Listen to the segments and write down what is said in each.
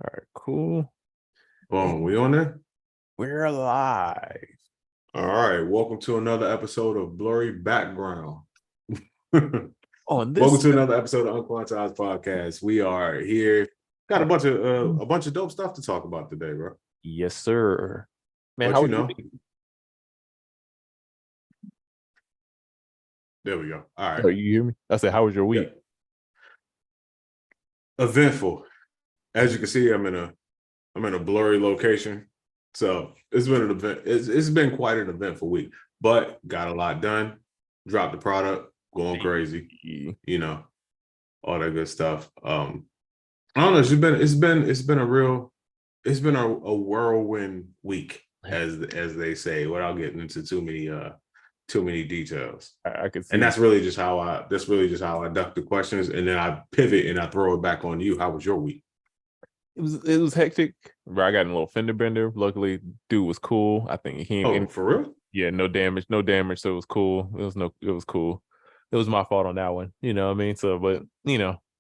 All right, cool. Boom, And we on there? we're live. All right. Welcome to another episode of Blurry Background. Welcome On this, to another episode of UnQuantized podcast. We are here. Got a bunch of dope stuff to talk about today, bro. yes, sir. Man, But how you was your know, week? there we go. All right. Oh, you hear me? I said, how was your Yeah. week? Eventful. As you can see, I'm in a blurry location. So it's been an event. It's been quite an eventful week, but got a lot done. Dropped the product, going crazy, you know, all that good stuff. I don't know. It's been a whirlwind week, as they say, without getting into too many details. I could see And that's really just how I duck the questions, and then I pivot and I throw it back on you. How was your week? it was hectic, but I got in a little fender bender. Luckily, dude was cool. I think he Oh, for real? yeah, no damage, so it was cool. It was cool. It was my fault on that one. You know what I mean? So, but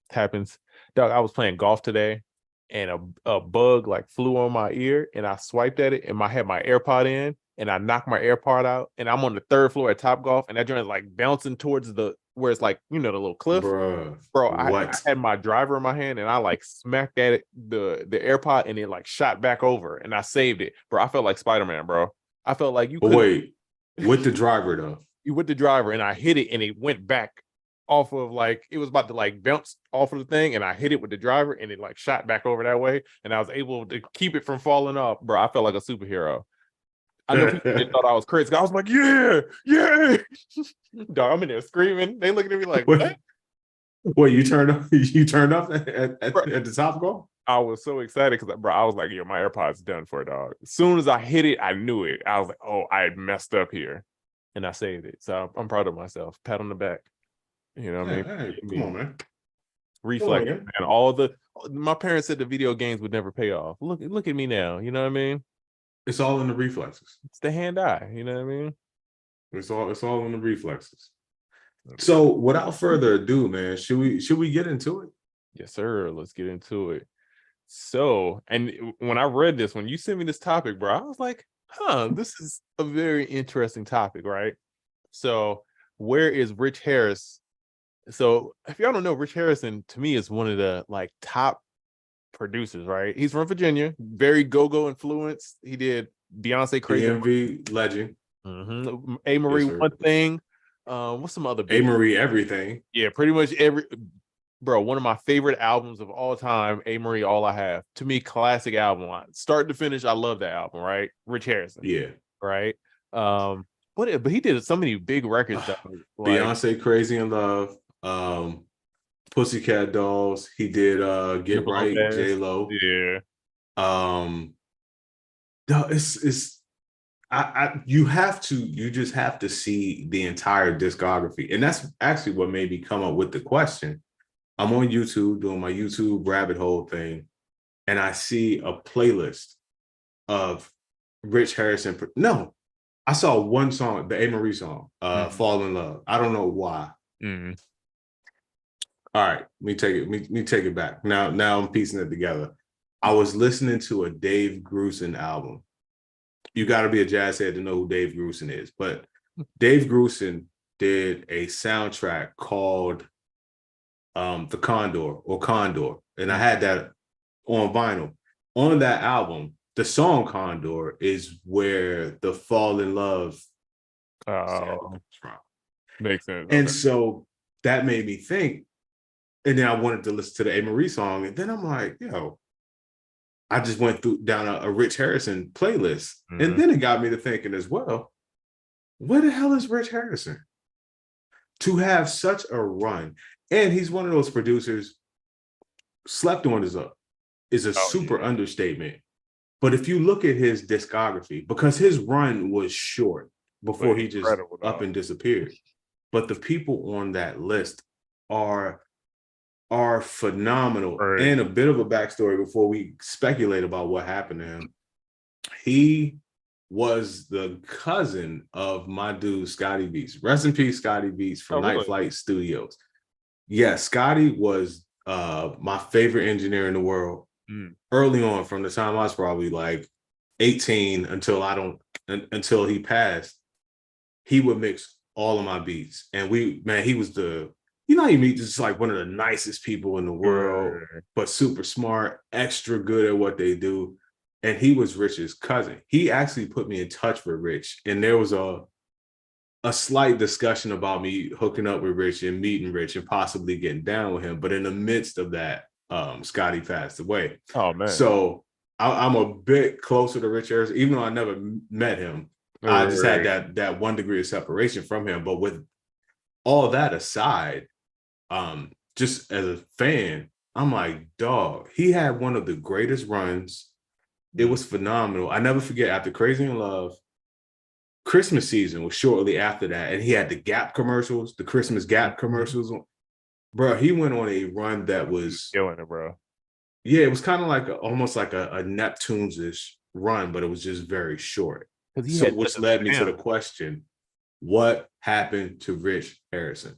happens. Dog, I was playing golf today and a bug like flew on my ear and I swiped at it and I had my AirPod in and I knocked my AirPod out and I'm on the third floor at Top Golf and that joint is like bouncing towards the where it's like, the little cliff. Bruh, Bro, I what? had my driver in my hand and I like smacked at it, the AirPod, and it like shot back over and I saved it. Bro, I felt like Spider-Man, bro. I felt like you But could wait, with the driver though. you with the driver and I hit it and it went back off of like it was about to like bounce off of the thing and I hit it with the driver and it like shot back over that way and I was able to keep it from falling off. Bro, I felt like a superhero. I know people just thought I was crazy. I was like, yeah, yeah. Dog, I'm in there screaming. They looking at me like, what? Wait, you turned up at Bro, the Top Golf? I was so excited because, bro, I was like, yo, my AirPod's done for, dog. As soon as I hit it, I knew it. I was like, oh, I had messed up here. And I saved it. So I'm proud of myself. Pat on the back. You know what I mean? Hey, come on, man. Reflex, man. My parents said the video games would never pay off. Look at me now. You know what I mean? It's all in the reflexes. It's the hand eye. You know what I mean? It's all in the reflexes. So without further ado, man, should we get into it? Yes, sir. Let's get into it. So, and when I read this, when you sent me this topic, bro, I was like, this is a very interesting topic, right? So, where is Rich Harris? So, if y'all don't know, Rich Harrison to me is one of the like top producers, right? He's from Virginia, very go-go influence. He did Beyonce Crazy DMV legend. Mm-hmm. A. Marie, yes, One Thing. What's some other A. Marie everything? Yeah, pretty much every. Bro, one of my favorite albums of all time, A. Marie, All I Have. To me, classic album. Start to finish, I love that album, right? Rich Harrison. Yeah. Right? But he did so many big records. Like, Beyonce, Crazy in Love, Pussycat Dolls. He did Get Right, J-Lo. Yeah. No, it's you just have to see the entire discography. And that's actually what made me come up with the question. I'm on YouTube doing my YouTube rabbit hole thing, and I see a playlist of Rich Harrison. No, I saw one song, the A. Marie song, Fall in Love. I don't know why. Mm-hmm. All right, let me take it back. Now I'm piecing it together. I was listening to a Dave Grusin album. You got to be a jazz head to know who Dave Grusin is, but Dave Grusin did a soundtrack called The Condor, and I had that on vinyl. On that album, the song Condor is where the Fall in Love from. Makes sense. And so that made me think, and then I wanted to listen to the A. Marie song, and then I'm like, I just went down a Rich Harrison playlist, and then it got me to thinking as well, where the hell is Rich Harrison? To have such a run, and he's one of those producers, slept on is a super understatement. But if you look at his discography, because his run was short before he just up and disappeared, but the people on that list are phenomenal. Right. And a bit of a backstory before we speculate about what happened to him. He was the cousin of my dude, Scotty Beats. Rest in peace, Scotty Beats from Night Flight Studios. Yeah, Scotty was my favorite engineer in the world. early on, from the time I was probably like 18 until he passed, he would mix all of my beats. And he was you meet just like one of the nicest people in the world, but super smart, extra good at what they do. And he was Rich's cousin. He actually put me in touch with Rich. And there was a slight discussion about me hooking up with Rich and meeting Rich and possibly getting down with him. But in the midst of that, Scotty passed away. Oh man. So I'm a bit closer to Rich Harrison, even though I never met him. I just had that 1 degree of separation from him. But with all that aside, just as a fan, I'm like, dog, he had one of the greatest runs. It was phenomenal. I never forget, after Crazy in Love, Christmas season was shortly after that, and he had the Gap commercials, the Christmas Gap commercials. Bro, he went on a run that was killing it, bro. Yeah, it was kind of like almost like a Neptunes-ish run, but it was just very short. So, which led me to the question: what happened to Rich Harrison?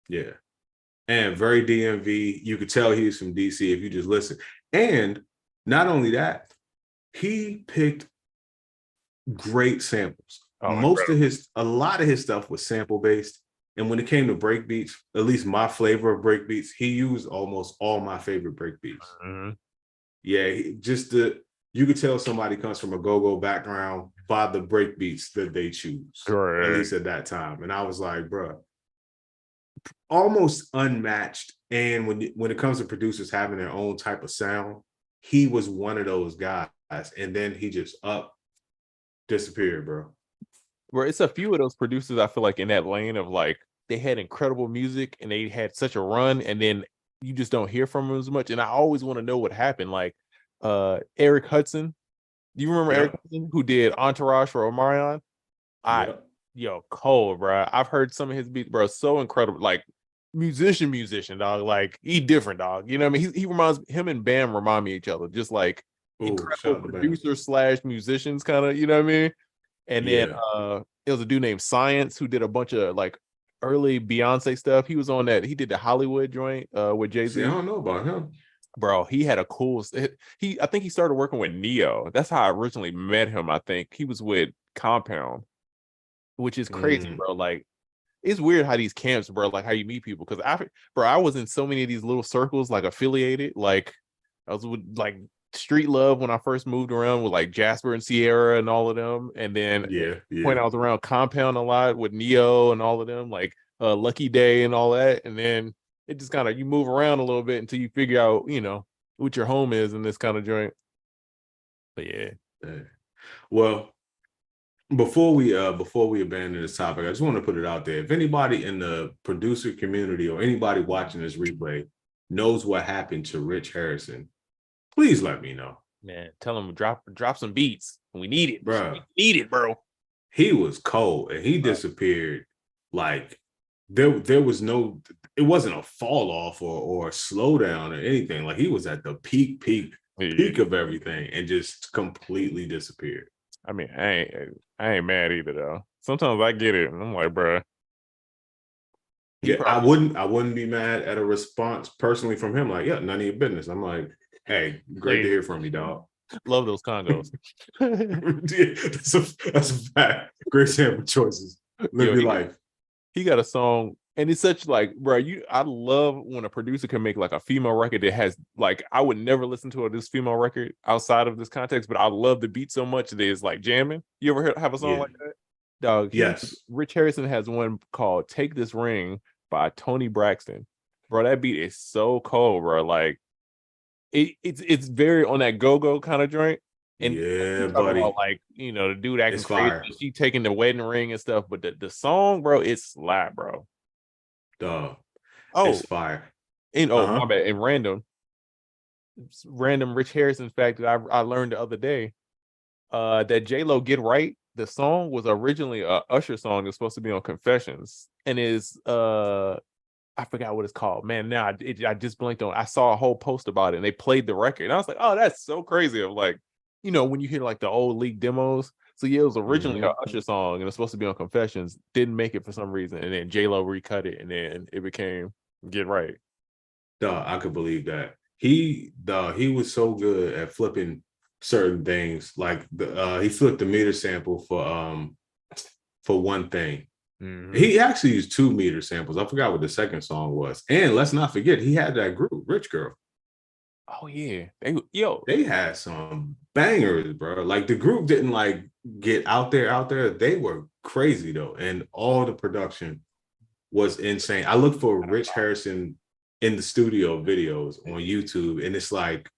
Yeah, and very DMV. You could tell he's from DC if you just listen. And not only that, he picked great samples. A lot of his stuff was sample based. And when it came to break beats, at least my flavor of break beats, he used almost all my favorite break beats. Yeah, you could tell somebody comes from a go-go background by the break beats that they choose, at least at that time. And I was like, bro, almost unmatched. And when it comes to producers having their own type of sound, he was one of those guys. And then he just disappeared, bro. Where it's a few of those producers I feel like in that lane of like they had incredible music and they had such a run, and then you just don't hear from them as much. And I always want to know what happened. Like Eric Hudson. Do you remember Eric Hudson, who did Entourage for Omarion? Cold, bro. I've heard some of his beats, bro. So incredible. Like musician, dog. Like he different, dog. You know what I mean? Him and Bam remind me of each other. Just like incredible producer / musicians, kind of, you know what I mean? And then it was a dude named Science who did a bunch of like early Beyonce stuff. He was on that. He did the Hollywood joint with Jay-Z. I don't know about him. Bro, he had a cool. I think he started working with Neo. That's how I originally met him. I think he was with Compound, which is crazy, bro. Like, it's weird how these camps, bro. Like how you meet people. Because I was in so many of these little circles, like affiliated. Like I was with like Street Love when I first moved around with like Jasper and Sierra and all of them. And then when I was around Compound a lot with Neo and all of them, like Lucky Day and all that. And then it just kind of, you move around a little bit until you figure out, what your home is in this kind of joint. But yeah. Well, before we abandon this topic, I just want to put it out there. If anybody in the producer community or anybody watching this replay knows what happened to Rich Harrison, please let me know. Man, tell him drop some beats. We need it, bro. We need it, bro. He was cold and he disappeared. Like there was it wasn't a fall off or a slowdown or anything. Like he was at the peak of everything and just completely disappeared. I mean, I ain't mad either though. Sometimes I get it and I'm like, bro. Yeah, I wouldn't be mad at a response personally from him. Like, yeah, none of your business. I'm like, hey, great to hear from you, dog. Love those congos. That's a fact. Great sample choices. Live your life. He got a song, and it's such like, bro, I love when a producer can make like a female record that has like, I would never listen to this female record outside of this context, but I love the beat so much that it's like jamming. You ever have a song like that? Dog, yes. Rich Harrison has one called Take This Ring by Tony Braxton. Bro, that beat is so cold, bro. Like, it's very on that go-go kind of joint. And yeah, buddy. About, like, the dude acting crazy, she taking the wedding ring and stuff, but the song, bro, it's slap, bro. Dog. It's fire. And my bad. And random Rich Harrison fact that I learned the other day, that J-Lo Get Right, the song was originally a Usher song that's supposed to be on Confessions, and is I forgot what it's called. Man, now I just blinked on. I saw a whole post about it, and they played the record, and I was like, "Oh, that's so crazy!" Of like, when you hear like the old leaked demos. So yeah, it was originally a Usher song, and it's supposed to be on Confessions. Didn't make it for some reason, and then J-Lo recut it, and then it became Get Right. Duh, I could believe that. he was so good at flipping certain things. Like he flipped the meter sample for one thing. He actually used 2 meter samples. I forgot what the second song was. And let's not forget, he had that group, Rich Girl. Oh yeah, They had some bangers, bro. Like the group didn't like get out there. They were crazy though, and all the production was insane. I looked for Rich Harrison in the studio videos on YouTube, and it's like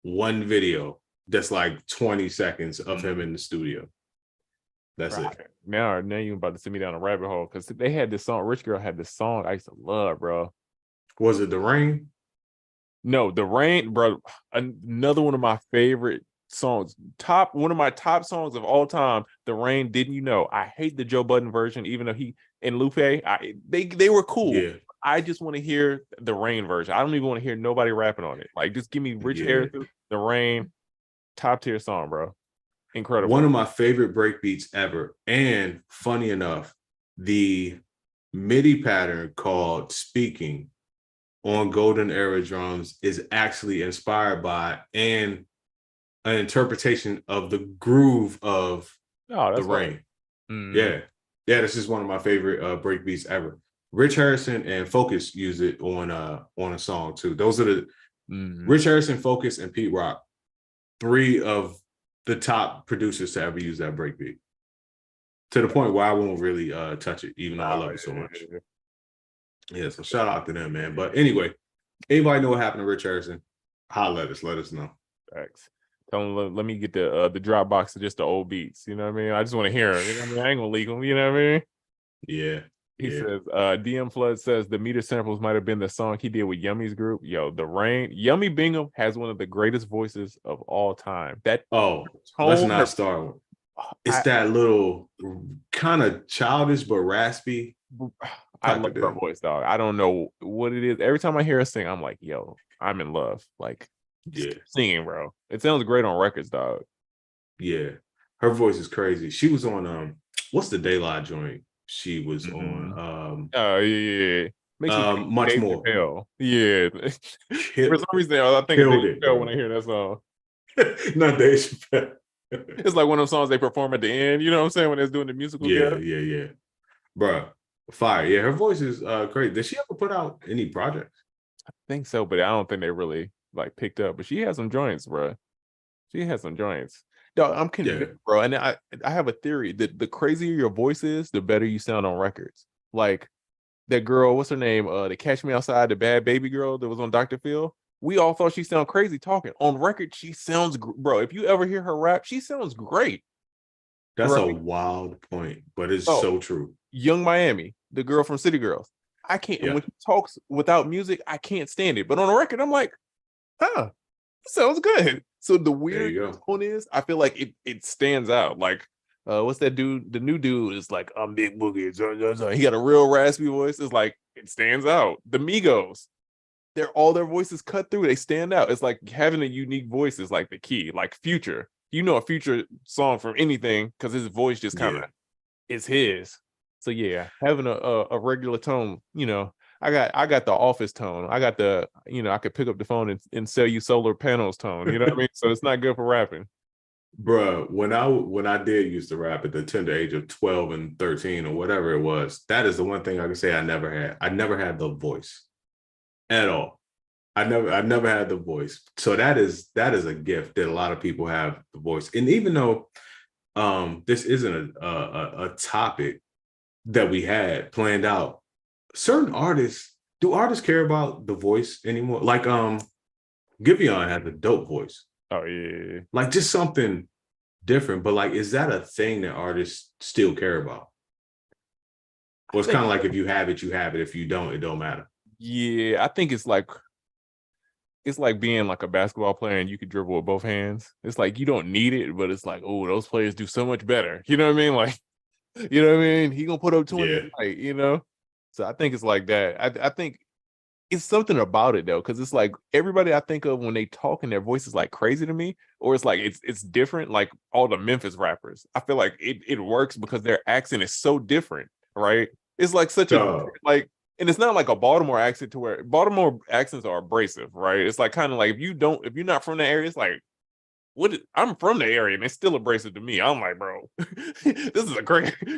one video that's like 20 seconds of him in the studio. That's it. Now you're about to send me down a rabbit hole because they had this song. Rich Girl had this song I used to love, bro. Was it The Rain? No, The Rain, bro. Another one of my favorite songs. One of my top songs of all time. The Rain. Didn't you know? I hate the Joe Budden version, even though he and Lupe, they were cool. Yeah. I just want to hear the Rain version. I don't even want to hear nobody rapping on it. Like, just give me Rich Harrison, The Rain, top tier song, bro. Incredible. One of my favorite breakbeats ever. And funny enough, the MIDI pattern called Speaking on Golden Era drums is actually inspired by and an interpretation of the groove of The Rain. Yeah. This is one of my favorite breakbeats ever. Rich Harrison and Focus use it on a song too. Those are the Rich Harrison, Focus, and Pete Rock, 3 of the top producers to ever use that breakbeat. To the point where I won't really touch it, even though I love it so much. Yeah, so shout out to them, man. But anyway, anybody know what happened to Rich Harrison? Holla at us, let us know. Thanks. Tell them, let me get the Dropbox of just the old beats. You know what I mean? I just want to hear them. You know what I mean? I ain't gonna leak them. You know what I mean? Yeah. He says, DM Flood says the meter samples might have been the song he did with Yummy's group. Yo, The Rain. Yummy Bingham has one of the greatest voices of all time. Let's not start. It's that little kind of childish but raspy. I love her voice, dog. I don't know what it is. Every time I hear her sing, I'm like, yo, I'm in love. Like, singing, bro. It sounds great on records, dog. Yeah. Her voice is crazy. She was on what's the Daylight joint? She was on Makes me think Much Dave More. Chappelle. Yeah. For some reason, I think of Dave Chappelle when I hear that song. Not Dave Chappelle. It's like one of those songs they perform at the end, you know what I'm saying, when they're doing the musical. Yeah. Bruh, fire. Yeah, her voice is crazy. Did she ever put out any projects? I think so, but I don't think they really like picked up. But she has some joints, bro. She has some joints. No, I'm convinced, bro. And I have a theory that the crazier your voice is, the better you sound on records. Like that girl, what's her name? The Catch Me Outside, the bad baby girl that was on Dr. Phil. We all thought she sounded crazy talking. On record, she sounds, bro. If you ever hear her rap, she sounds great. That's a wild point, but it's so true. Young Miami, the girl from City Girls. I can't, when she talks without music, I can't stand it. But on a record, I'm like, it sounds good. So the weird tone is, I feel like it stands out. Like, what's that dude? The new dude is like, I'm Big Boogie. He got a real raspy voice. It's like, it stands out. The Migos, all their voices cut through. They stand out. It's like having a unique voice is like the key. Like Future, you know, a Future song from anything because his voice just kind of is his. So yeah, having a regular tone, you know. I got the office tone. I got the, you know, I could pick up the phone and sell you solar panels tone. You know what I mean? So it's not good for rapping. Bruh, when I did used to rap at the tender age of 12 and 13 or whatever it was, that is the one thing I can say I never had. I never had the voice at all. I never had the voice. So that is a gift that a lot of people have, the voice. And even though this isn't a topic that we had planned out, certain artists, do artists care about the voice anymore? Like Giveon has a dope voice. Oh yeah. Like just something different, but like, is that a thing that artists still care about? Well, it's kind of like if you have it, you have it. If you don't, it don't matter. Yeah, I think it's like being like a basketball player and you could dribble with both hands. It's like you don't need it, but it's like, oh, those players do so much better. You know what I mean? Like, you know what I mean? He gonna put up 20 tonight, you know? So I think it's like that. I think it's something about it though, because it's like everybody I think of when they talk and their voice is like crazy to me, or it's like it's different. Like all the Memphis rappers, I feel like it works because their accent is so different, right? It's like such a like and it's not like a Baltimore accent to where Baltimore accents are abrasive, right? It's like kind of like if you're not from the area, it's like I'm from the area and it's still abrasive to me. I'm like, bro, this is a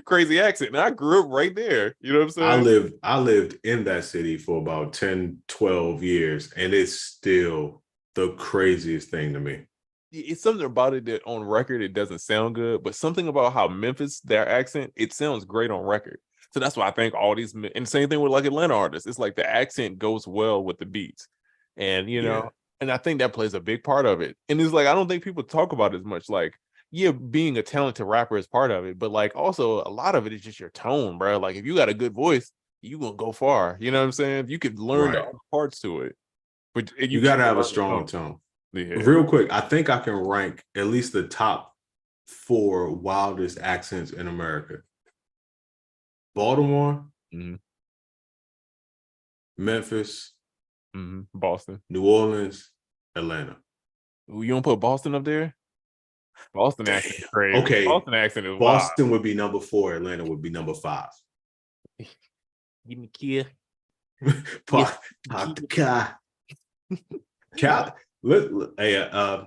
crazy accent. And I grew up right there. You know what I'm saying? I lived in that city for about 10, 12 years, and it's still the craziest thing to me. It's something about it that on record it doesn't sound good, but something about how Memphis, their accent, it sounds great on record. So that's why I think all these, and same thing with like Atlanta artists. It's like the accent goes well with the beats, and Yeah. and I think that plays a big part of it. And it's like I don't think people talk about it as much. Like, yeah, being a talented rapper is part of it, but like also a lot of it is just your tone, bro. Like if you got a good voice, you gonna go far. You know what I'm saying? You could learn the Right. other parts to it, but You you got to can't have a learn the strong tone. tone. Yeah. Real quick, I think I can rank at least the top 4 wildest accents in America: Baltimore, Mm-hmm. Memphis, Boston. New Orleans, Atlanta. Ooh, you don't put Boston up there? Boston Damn. accent is crazy. Okay. Boston accent is wild. Boston would be number 4. Atlanta would be number 5. Give me Kia. Park the car. Cal. Hey, I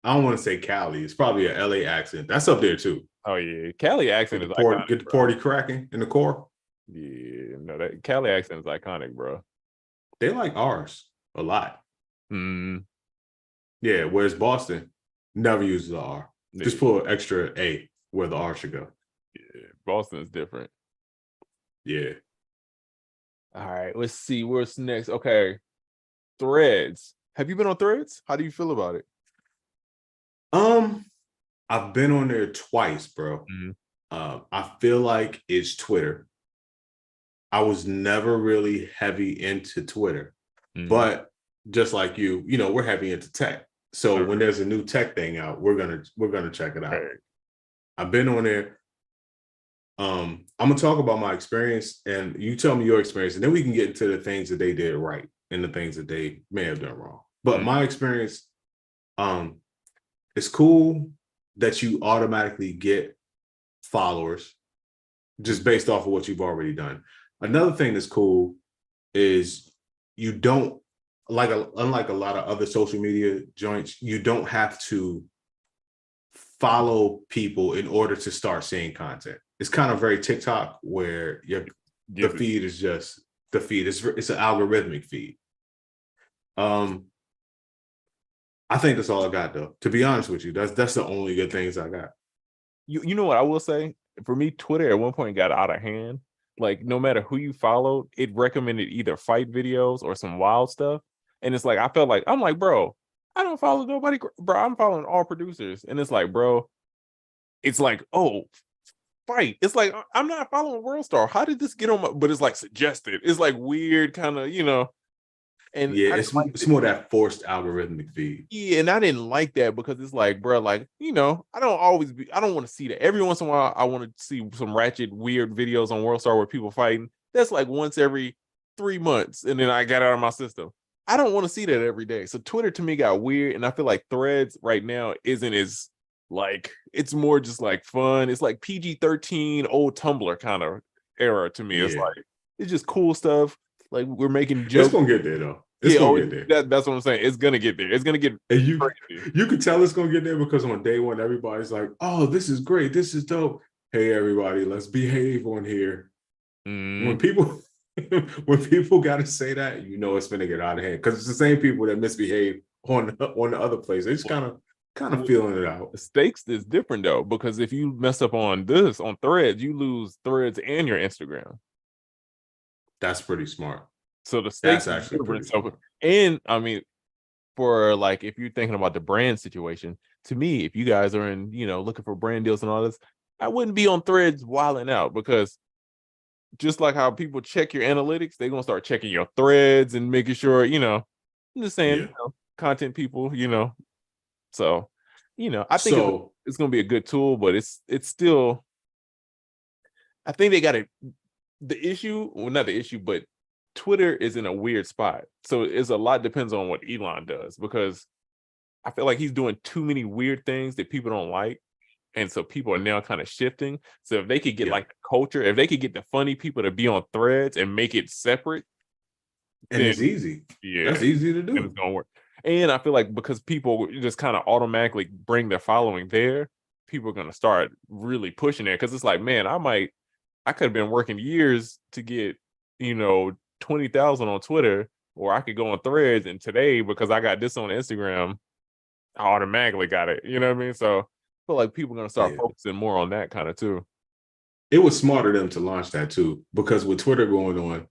don't want to say Cali. It's probably a LA accent. That's up there too. Oh yeah, Cali accent is iconic. Get the party cracking in the core. Yeah, no, that Cali accent is iconic, bro. They like ours a lot. Mm, Yeah, whereas Boston never uses the R. yeah, Just put an extra A where the R should go. yeah. Boston is different. Yeah. All right, let's see what's next. Okay, Threads. Have you been on Threads? How do you feel about it? I've been on there twice, bro. Mm, I feel like it's Twitter. I was never really heavy into Twitter, but just like you, we're heavy into tech. So when there's a new tech thing out, we're gonna check it out. okay. I've been on there. I'm gonna talk about my experience, and you tell me your experience, and then we can get into the things that they did right and the things that they may have done wrong. But my experience, it's cool that you automatically get followers just based off of what you've already done. Another thing that's cool is you don't unlike a lot of other social media joints, you don't have to follow people in order to start seeing content. It's kind of very TikTok where the feed is just the feed. It's an algorithmic feed. I think that's all I got though. To be honest with you, that's the only good things I got. You know what I will say? For me, Twitter at one point got out of hand. Like no matter who you followed, it recommended either fight videos or some wild stuff. And it's like I felt like I'm like, bro, I don't follow nobody, bro. I'm following all producers. And it's like, bro, it's like, oh, fight. It's like I'm not following World Star. How did this get on my but it's like suggested. It's like weird, kind of, and Yeah, I didn't like it's more that forced algorithmic feed. yeah, and I didn't like that because it's like, bro, like, I don't want to see that. Every once in a while, I want to see some ratchet, weird videos on World Star where people fighting. That's like once every 3 months, and then I got out of my system. I don't want to see that every day. So Twitter to me got weird, and I feel like Threads right now isn't as like it's more just like fun. It's like PG-13 old Tumblr kind of era to me. It's Yeah. like it's just cool stuff. Like we're making It's jokes. gonna get there though. It's Yeah, gonna get there. that's what I'm saying. It's gonna get there. It's gonna get And crazy. you could tell it's gonna get there because on day one, everybody's like, "Oh, this is great. This is dope. Hey, everybody, let's behave on here." When people when people got to say that, it's gonna get out of hand because it's the same people that misbehave on the other place. They just kind of feeling it out. The stakes is different though, because if you mess up on Threads, you lose Threads and your Instagram. That's pretty smart. So the stakes That's is actually different. pretty So, smart. and I mean, for like if you're thinking about the brand situation, to me, if you guys are in, looking for brand deals and all this, I wouldn't be on Threads wilding out because just like how people check your analytics, they're gonna start checking your threads and making sure, I'm just saying, Yeah. content people, So, I think So it's gonna be a good tool, but it's still I think they got it. The issue, well, not the issue, but Twitter is in a weird spot. So it's a lot depends on what Elon does because I feel like he's doing too many weird things that people don't like. And so people are now kind of shifting. So if they could get Yeah. like the culture, if they could get the funny people to be on Threads and make it separate, And then it's easy. yeah, That's easy to and it's do. gonna work. And I feel like because people just kind of automatically bring their following there, people are gonna start really pushing it. Because it's like, man, I could have been working years to get, 20,000 on Twitter, or I could go on Threads, and today, because I got this on Instagram, I automatically got it. You know what I mean? So I feel like people are gonna start Yeah. focusing more on that kind of too. It was smart of them to launch that too, because with Twitter going on,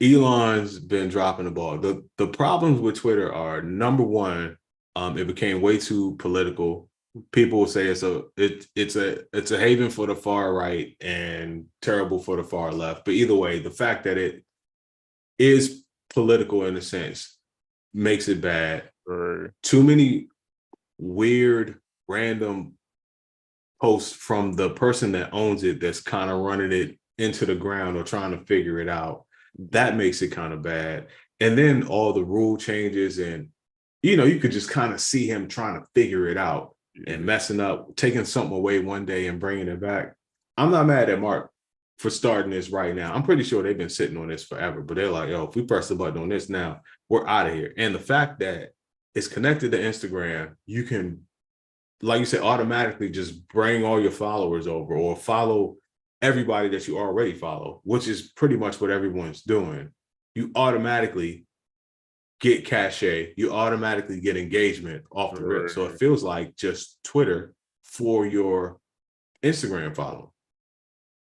Elon's been dropping the ball. The problems with Twitter are, number one, it became way too political. People will say it's a haven for the far right and terrible for the far left. But either way, the fact that it is political in a sense makes it bad. Or Too many weird, random posts from the person that owns it that's kind of running it into the ground or trying to figure it out. That makes it kind of bad. And then all the rule changes, and you could just kind of see him trying to figure it out and messing up, taking something away one day and bringing it back. I'm not mad at Mark for starting this right now. I'm pretty sure they've been sitting on this forever, but they're like, yo, if we press the button on this now, we're out of here. And the fact that it's connected to Instagram, you can, like you said, automatically just bring all your followers over or follow everybody that you already follow, which is pretty much what everyone's doing. You automatically get cachet, you automatically get engagement off the rip. So it feels like just Twitter for your Instagram follow,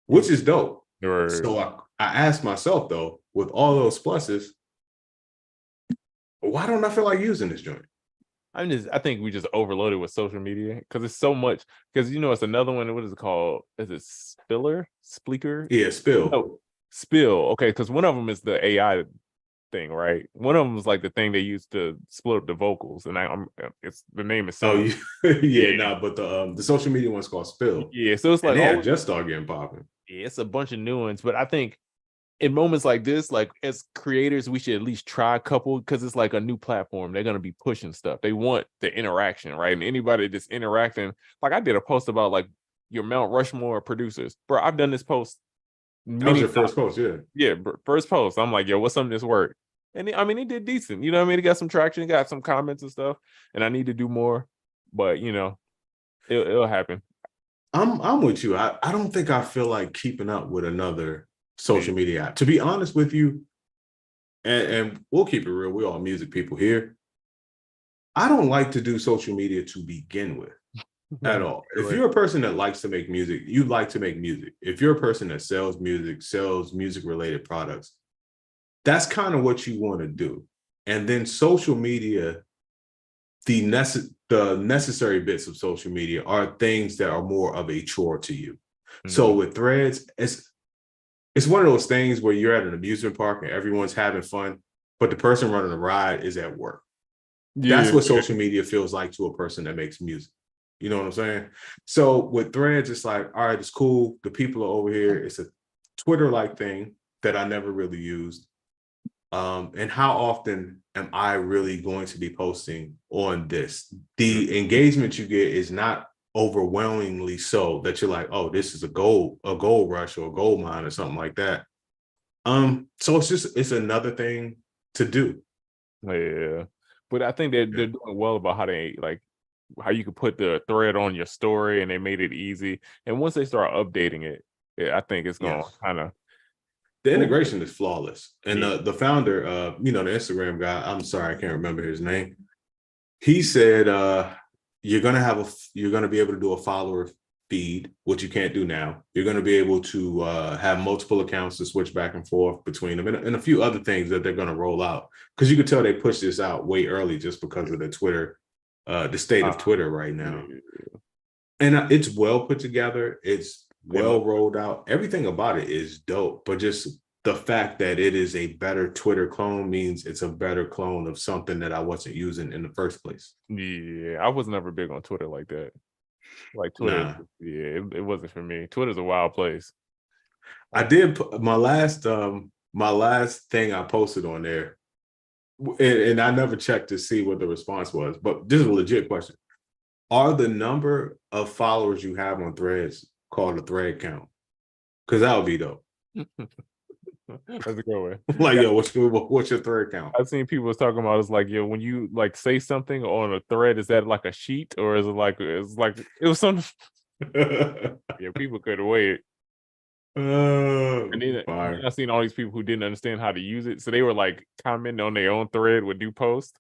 which is dope. So I asked myself though, with all those pluses, why don't I feel like using this joint? I think we just overloaded with social media because it's so much. Because it's another one. What is it called? Is it Spleaker? Yeah, Spill. No, Spill. Okay, because one of them is the AI thing, right? One of them is like the thing they use to split up the vocals, and it's the name is Oh similar. yeah, nah, but the social media one's called Spill. Yeah, so it's like, and they just start getting popping. Yeah, it's a bunch of new ones, but I think in moments like this, like as creators, we should at least try a couple because it's like a new platform. They're gonna be pushing stuff. They want the interaction, right? And anybody that's interacting, like I did a post about like your Mount Rushmore producers, bro. I've done this post. That was your first post, yeah. Yeah, first post. I'm like, yo, what's some of this work? And it did decent. You know what I mean? It got some traction, it got some comments and stuff. And I need to do more, but it'll happen. I'm with you. I don't think I feel like keeping up with another social media app. To be honest with you, and we'll keep it real, we're all music people here. I don't like to do social media to begin with at all. If you're a person that likes to make music, you like to make music. If you're a person that sells music related products, that's kind of what you want to do. And then social media, the necessary bits of social media are things that are more of a chore to you. Mm-hmm. So with Threads, it's one of those things where you're at an amusement park and everyone's having fun, but the person running the ride is at work. Yeah. That's what social media feels like to a person that makes music. You know what I'm saying? So with Threads, it's like, all right, it's cool. The people are over here. It's a Twitter-like thing that I never really used. And how often am I really going to be posting on this? The engagement you get is not overwhelmingly so that you're like, oh, this is a gold rush or a gold mine or something like that. So it's another thing to do. Yeah, but I think they're doing well about how you could put the thread on your story, and they made it easy. And once they start updating it, I think it's going to kind of. The integration is flawless. And the founder, the Instagram guy, I'm sorry, I can't remember his name. He said, you're going to be able to do a follower feed, which you can't do now. You're going to be able to have multiple accounts to switch back and forth between them, and a few other things that they're going to roll out. Because you could tell they pushed this out way early just because of the Twitter, the state of Twitter right now. And it's well put together. It's well rolled out. Everything about it is dope, but just the fact that it is a better Twitter clone means it's a better clone of something that I wasn't using in the first place. Yeah, I was never big on Twitter like that. Like Twitter, it wasn't for me. Twitter's a wild place. I did my last thing I posted on there, and I never checked to see what the response was, but this is a legit question. are the number of followers you have on Threads called a thread count? Because that would be dope. That's a good one. Like, yo, what's your thread count? I've seen people was talking about it's like, yo, when you like say something on a thread, is that like a sheet or is it like it was something? Yeah, people couldn't wait. And then Fire. I've seen all these people who didn't understand how to use it, so they were like commenting on their own thread with new posts.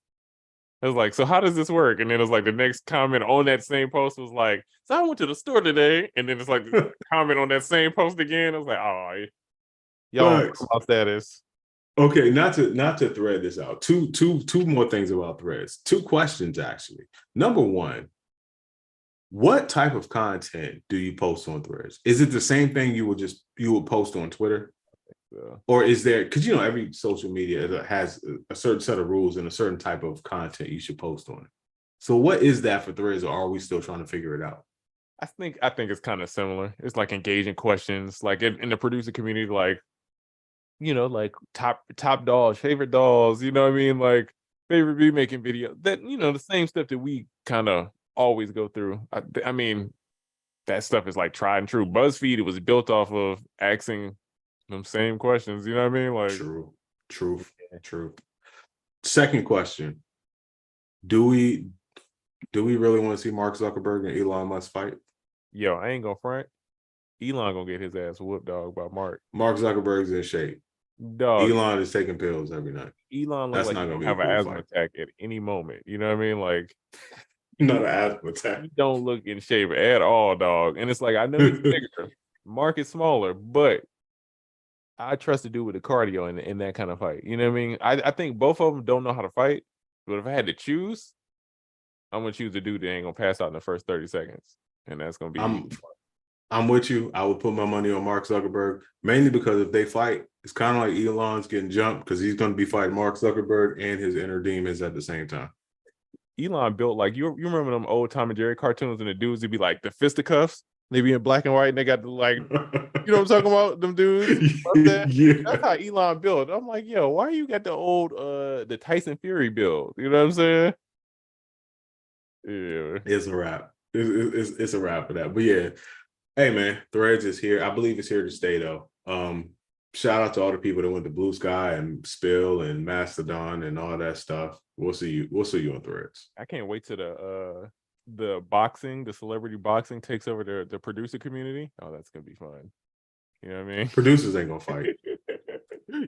I was like, so how does this work? And then it was like the next comment on that same post was like, so I went to the store today, and then it's like comment on that same post again. I was like, oh, y'all don't know my status. Okay, not to thread this out. Two more things about threads. Two questions actually. Number one, what type of content do you post on threads? Is it the same thing you would post on Twitter? So, Or is there, because you know every social media has a certain set of rules and a certain type of content you should post on it. So what is that for threads, or are we still trying to figure it out? I think it's kind of similar. It's like engaging questions, like in the producer community, like like top dolls, favorite dolls. You know what I mean? Like favorite beat making video. That the same stuff that we kind of always go through. I mean, that stuff is like tried and true. BuzzFeed, it was built off of asking them same questions. You know what I mean? Like, True, true. Second question: Do we really want to see Mark Zuckerberg and Elon Musk fight? yo, I ain't gonna front. Elon gonna get his ass whooped, dog, by Mark. Mark Zuckerberg's in shape. Dog, Elon is taking pills every night. Elon look That's like not he gonna gonna be a have an cool asthma fight. attack at any moment. You know what I mean? Like, Not an asthma attack. he don't look in shape at all, dog. And it's like, I know he's bigger. Mark is smaller, but I trust the dude with the cardio in that kind of fight. You know what I mean? I think both of them don't know how to fight, but if I had to choose, I'm gonna choose the dude that ain't gonna pass out in the first 30 seconds. And that's gonna be I'm with you. I would put my money on Mark Zuckerberg, mainly because if they fight, it's kind of like Elon's getting jumped because he's going to be fighting Mark Zuckerberg and his inner demons at the same time. Elon built like you remember them old Tom and Jerry cartoons and the dudes would be like the fisticuffs. They be in black and white and they got the like, you know what I'm talking about? Them dudes. Yeah. That's how Elon built. I'm like, yo, why you got the old the Tyson Fury build? You know what I'm saying? Yeah. It's a wrap. It's a wrap for that. But yeah, hey man, Threads is here. I believe it's here to stay though. Shout out to all the people that went to Blue Sky and Spill and Mastodon and all that stuff. We'll see you on Threads. I can't wait till the celebrity boxing takes over the producer community. Oh, that's gonna be fun. You know what I mean? Producers ain't gonna fight.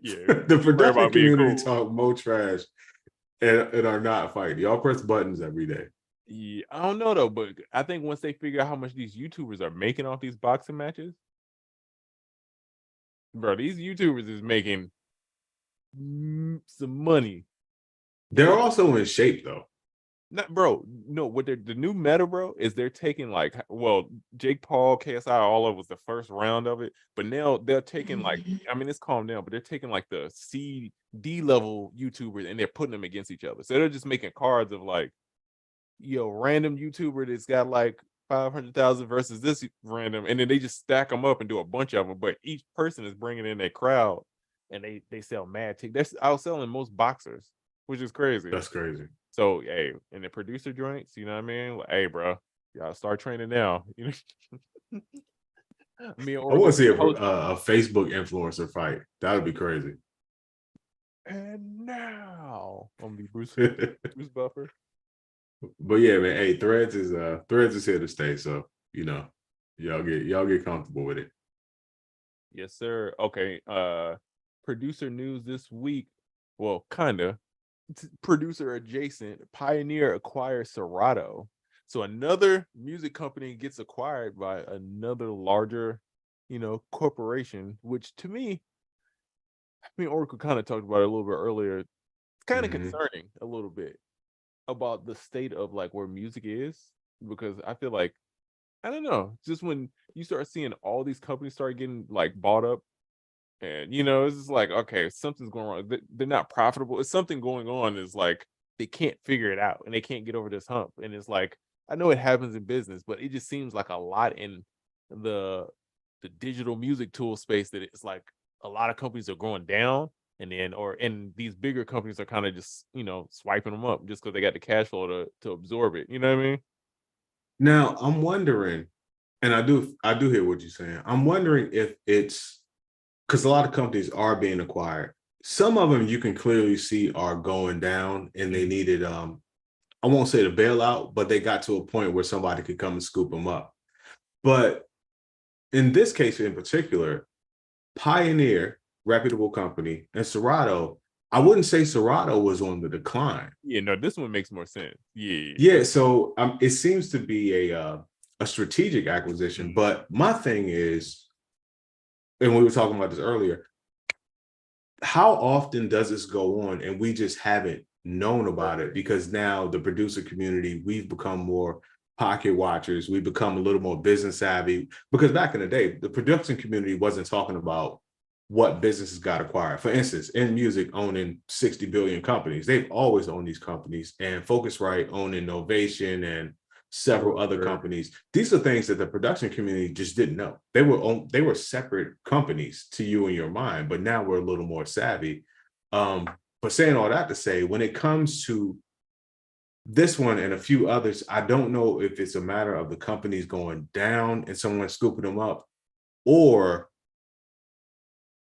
Yeah. The production about being community cool. talk more trash and are not fighting. Y'all press buttons every day. Yeah, I don't know though, but I think once they figure out how much these YouTubers are making off these boxing matches, bro, these YouTubers is making some money. They're also in shape though. Not, bro, no, what they're the new meta, bro, is they're taking like, well, Jake Paul, KSI, all of was the first round of it, but now they're taking like, I mean, it's calmed down, but they're taking like the C, D level YouTubers and they're putting them against each other. So they're just making cards of like, random YouTuber that's got like 500,000 versus this random, and then they just stack them up and do a bunch of them. But each person is bringing in their crowd, and they sell mad tickets. They're outselling most boxers, which is crazy. That's crazy. So hey, in the producer joints, you know what I mean? Like, hey, bro, y'all start training now. I want to see a Facebook influencer fight. That would be crazy. And now I'm gonna be Bruce Buffer. But yeah, man. Hey, Threads is here to stay. So y'all get comfortable with it. Yes, sir. Okay. Producer news this week. Well, kinda. Producer adjacent. Pioneer acquires Serato. So another music company gets acquired by another larger, corporation. Which to me, I mean, Oracle kind of talked about it a little bit earlier. It's kind of concerning a little bit about the state of like where music is, because I feel like, I don't know, just when you start seeing all these companies start getting like bought up, and it's just like, okay, something's going wrong. They're not profitable. It's something going on. Is like they can't figure it out and they can't get over this hump. And it's like, I know it happens in business, but it just seems like a lot in the digital music tool space that it's like a lot of companies are going down, and these bigger companies are kind of just swiping them up just because they got the cash flow to absorb it. You know what I mean? Now I'm wondering, and I do hear what you're saying. I'm wondering if it's because a lot of companies are being acquired. Some of them you can clearly see are going down, and they needed I won't say the bailout, but they got to a point where somebody could come and scoop them up. But in this case in particular, Pioneer, reputable company, and Serato, I wouldn't say Serato was on the decline. Yeah, no, this one makes more sense. Yeah. Yeah, so it seems to be a strategic acquisition. But my thing is, and we were talking about this earlier, how often does this go on and we just haven't known about it? Because now the producer community, we've become more pocket watchers. We've become a little more business savvy. Because back in the day, the production community wasn't talking about what businesses got acquired. For instance, in music, owning 60 billion companies, they've always owned these companies, and Focusrite owning Novation and several other companies. These are things that the production community just didn't know. They were separate companies to you in your mind, but now we're a little more savvy. But saying all that to say, when it comes to this one and a few others, I don't know if it's a matter of the companies going down and someone scooping them up, or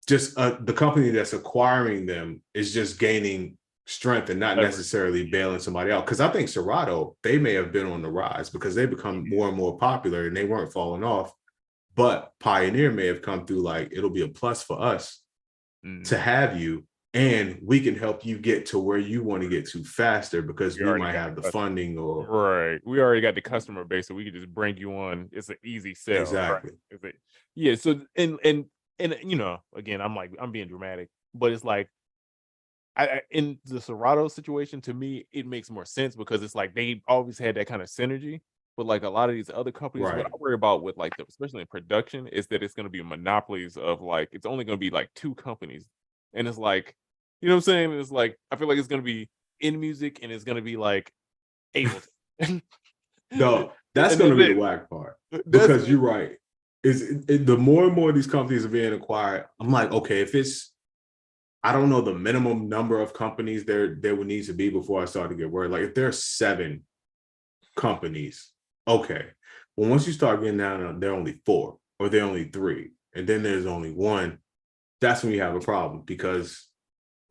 just the company that's acquiring them is just gaining strength and not necessarily bailing somebody out. Because I think Serato, they may have been on the rise because they become more and more popular and they weren't falling off. But Pioneer may have come through like, it'll be a plus for us to have you, and we can help you get to where you want to get to faster because we might have the funding or right. We already got the customer base, so we can just bring you on. It's an easy sell. Exactly. Right? Yeah. So and you know, again, I'm being dramatic, but it's like in the Serato situation, to me, it makes more sense because it's like they always had that kind of synergy. But like a lot of these other companies, what I worry about with like especially in production, is that it's going to be monopolies of like it's only going to be like two companies, and it's like, you know what I'm saying? It's like I feel like it's going to be in music, and it's going to be like Ableton. No, that's going to be the whack part because you're right. The more and more these companies are being acquired, I'm like, okay, if it's, I don't know the minimum number of companies there would need to be before I start to get worried. Like if there are 7 companies, okay. Well, once you start getting down, there are only 4 or there are only 3, and then there's only 1. That's when you have a problem because,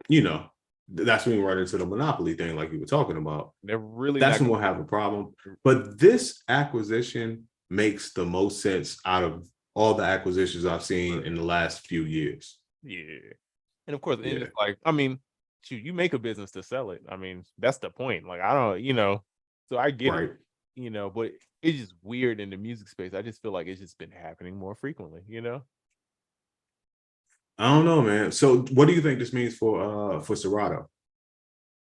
you know, that's when you run into the monopoly thing, like you were talking about. They're really that's when we'll have a problem. But this acquisition makes the most sense out of all the acquisitions I've seen in the last few years. Yeah. And of course, and it's like, I mean, shoot, you make a business to sell it. I mean, that's the point. Like, I don't, you know, so I get it, you know, but it's just weird in the music space. I just feel like it's just been happening more frequently, you know? I don't know, man. So what do you think this means for Serato?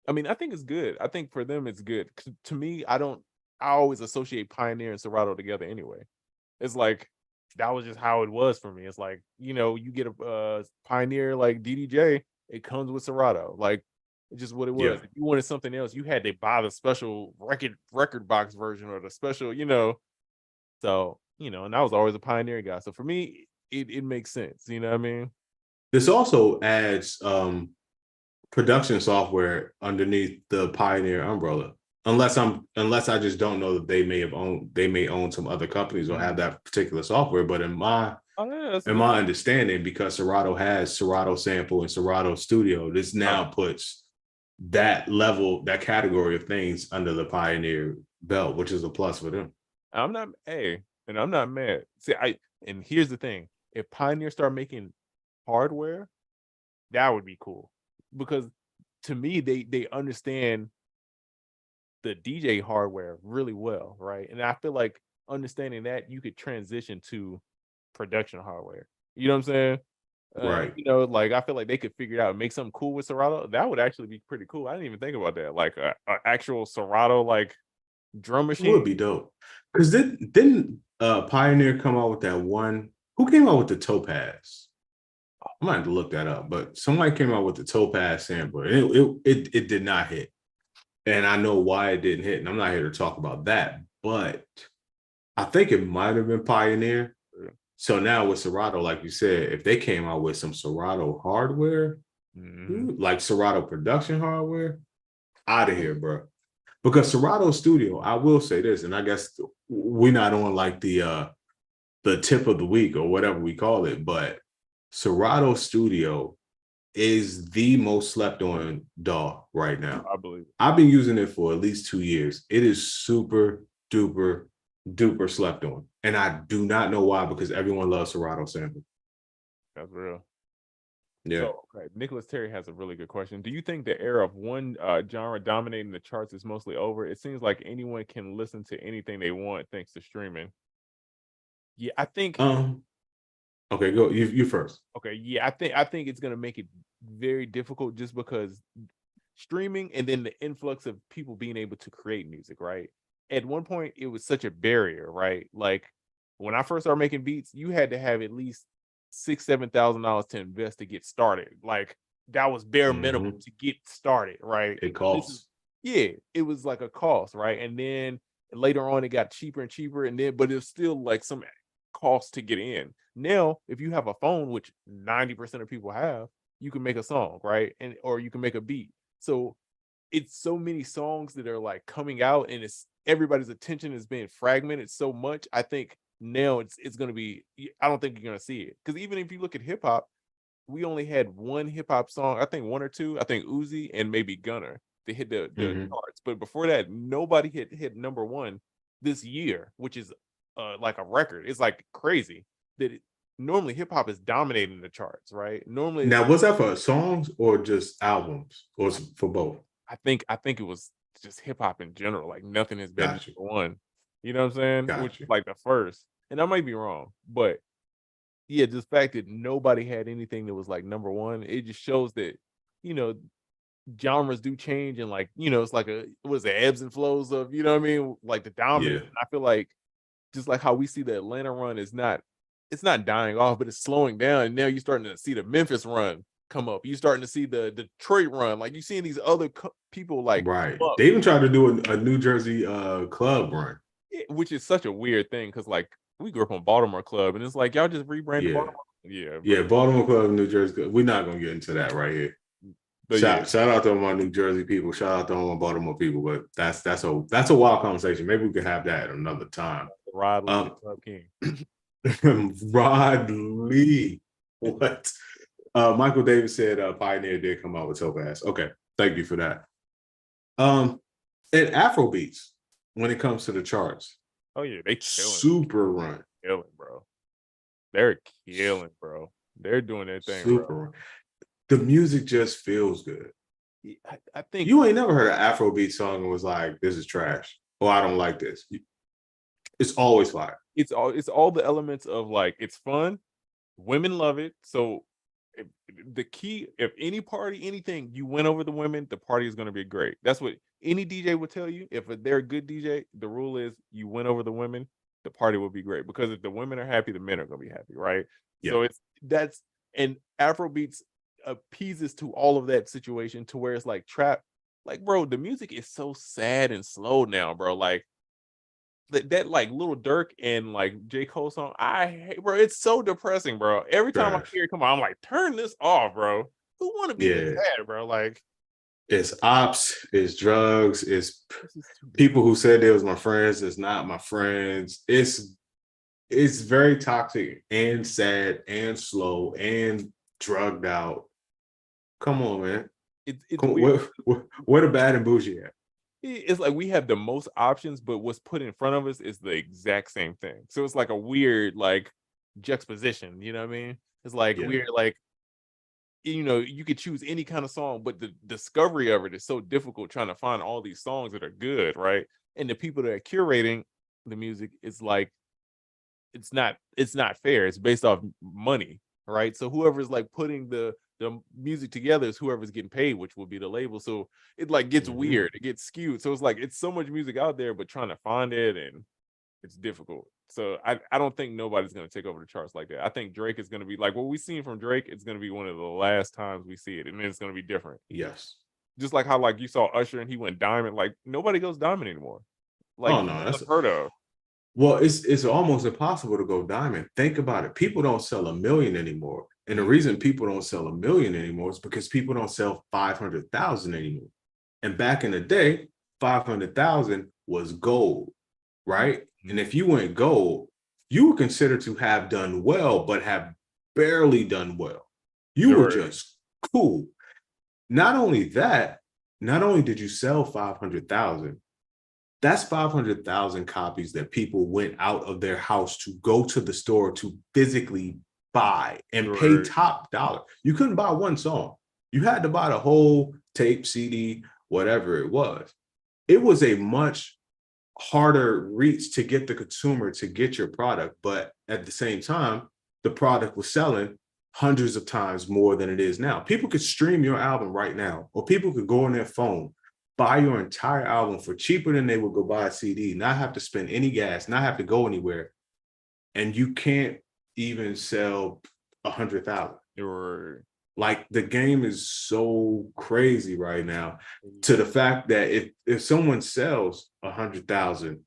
I mean, I think it's good. I think for them it's good. To me, I always associate Pioneer and Serato together anyway. It's like that was just how it was for me. It's like, you know, you get a Pioneer like DDJ, it comes with Serato. Like it's just what it was. Yeah. If you wanted something else, you had to buy the special record box version or the special, you know. So, you know, and I was always a Pioneer guy. So for me, it makes sense. You know what I mean? This also adds production software underneath the Pioneer umbrella. Unless I just don't know that they may own some other companies or have that particular software. But in my understanding, because Serato has Serato Sample and Serato Studio, this now puts that category of things under the Pioneer belt, which is a plus for them. I'm not mad. See, and here's the thing: if Pioneer start making hardware, that would be cool, because to me they understand the DJ hardware really well, right? And I feel like understanding that, you could transition to production hardware. You know what I'm saying? Right. You know, like I feel like they could figure it out and make something cool with Serato. That would actually be pretty cool. I didn't even think about that. Like a actual Serato like drum machine. It would be dope. Because didn't Pioneer come out with that one? Who came out with the Topaz? I might have to look that up, but somebody came out with the Topaz sampler. It did not hit. And I know why it didn't hit. And I'm not here to talk about that, but I think it might have been Pioneer. So now with Serato, like you said, if they came out with some Serato hardware, like Serato production hardware, out of here, bro. Because Serato Studio, I will say this, and I guess we're not on like the tip of the week or whatever we call it, but Serato Studio is the most slept on DAW right now. I believe it. I've been using it for at least 2 years. It is super duper duper slept on. And I do not know why, because everyone loves Serato sample. That's real. Yeah. So, okay, Nicholas Terry has a really good question. Do you think the era of one genre dominating the charts is mostly over? It seems like anyone can listen to anything they want thanks to streaming. Yeah, I think. Okay, go. You first. Okay, yeah, I think it's gonna make it very difficult just because streaming and then the influx of people being able to create music, right? At one point, it was such a barrier, right? Like when I first started making beats, you had to have at least $6,000-7,000 to invest to get started. Like that was bare minimum to get started, right? It costs. Yeah, it was like a cost, right? And then later on, it got cheaper and cheaper, and then but it was still like some cost to get in. Now, if you have a phone, which 90% of people have, you can make a song, right? And or you can make a beat. So it's so many songs that are like coming out, and it's everybody's attention is being fragmented so much. I think now it's gonna be. I don't think you're gonna see it, because even if you look at hip hop, we only had one hip hop song. I think one or two. I think Uzi and maybe Gunner to hit the charts. But before that, nobody hit number one this year, which is like a record. It's like crazy that normally hip hop is dominating the charts, right? Normally, Now, was that for songs or just albums, or for both? I think it was just hip hop in general. Like nothing has been Got you. number one. You know what I'm saying? Which Got is you. like the first. And I might be wrong, but yeah, just the fact that nobody had anything that was like number one, it just shows that, you know, genres do change, and like, you know, it's like a what is it, ebbs and flows of, you know what I mean? Like the dominant. Yeah. I feel like just like how we see the Atlanta run is not, it's not dying off, but it's slowing down. And now you're starting to see the Memphis run come up. You're starting to see the Detroit run. Like you're seeing these other people like Right. come up, They even tried to do a New Jersey club run. which is such a weird thing because like we grew up on Baltimore Club, and it's like y'all just rebranded Yeah. Baltimore. Yeah, Yeah, but Baltimore Club in New Jersey. We're not gonna get into that right here. yeah, Shout out to all my New Jersey people. Shout out to all my Baltimore people. But that's a wild conversation. Maybe we could have that another time. Rod Lee, the Club King. Rod Lee. What? Michael Davis said Pioneer did come out with Topaz. Okay, thank you for that. And Afrobeats, when it comes to the charts, Oh yeah, they killing, super run. killing, bro. They're killing, bro. They're doing their thing, Super bro. run. The music just feels good. I think You ain't never heard an Afrobeat song and was like, this is trash. Or I don't like this. It's always fire. it's all the elements of like it's fun. Women love it. So the key, if any party, anything, you win over the women, the party is going to be great. That's what any DJ will tell you. If they're a good DJ, the rule is you win over the women, the party will be great, because if the women are happy, the men are going to be happy, right? Yeah. So that's and Afrobeats appeases to all of that situation, to where it's like trap. Like, bro, the music is so sad and slow now, bro. Like that like Little Dirk and like J. Cole song, I hate, bro. It's so depressing, bro. Every time I hear it come on, I'm like, turn this off, bro. Who want to be this sad, bro? Like, it's ops, it's drugs, it's this is too people who said they was my friends, it's not my friends. It's very toxic and sad and slow and drugged out. Come on, man. it's Come on, weird. where the bad and bougie at? It's like we have the most options, but what's put in front of us is the exact same thing. So it's like a weird like juxtaposition. You know what I mean? It's like weird, like, you know, you could choose any kind of song, but the discovery of it is so difficult, trying to find all these songs that are good, right? And the people that are curating the music is like, it's not fair. It's based off money, right? So whoever's like putting the music together is whoever's getting paid, which will be the label. So it like gets weird, it gets skewed. So it's like it's so much music out there, but trying to find it, and it's difficult. So I don't think nobody's gonna take over the charts like that. I think Drake is gonna be like what we've seen from Drake. It's gonna be one of the last times we see it, and then it's gonna be different. Yes. Just like how like you saw Usher and he went diamond. Like nobody goes diamond anymore. Like, Oh no, that's unheard of. well, it's almost impossible to go diamond. Think about it. People don't sell 1 million anymore. And the reason people don't sell 1 million anymore is because people don't sell 500,000 anymore. And back in the day, 500,000 was gold, right? Mm-hmm. And if you went gold, you were considered to have done well, but have barely done well. You were just cool. Not only that, not only did you sell 500,000, that's 500,000 copies that people went out of their house to go to the store to physically buy and pay top dollar. You couldn't buy one song. You had to buy the whole tape, CD, whatever it was. It was a much harder reach to get the consumer to get your product, but at the same time, the product was selling hundreds of times more than it is now. People could stream your album right now, or people could go on their phone, buy your entire album for cheaper than they would go buy a CD, not have to spend any gas, not have to go anywhere, and you can't even sell 100,000. Like, the game is so crazy right now, to the fact that if someone sells 100,000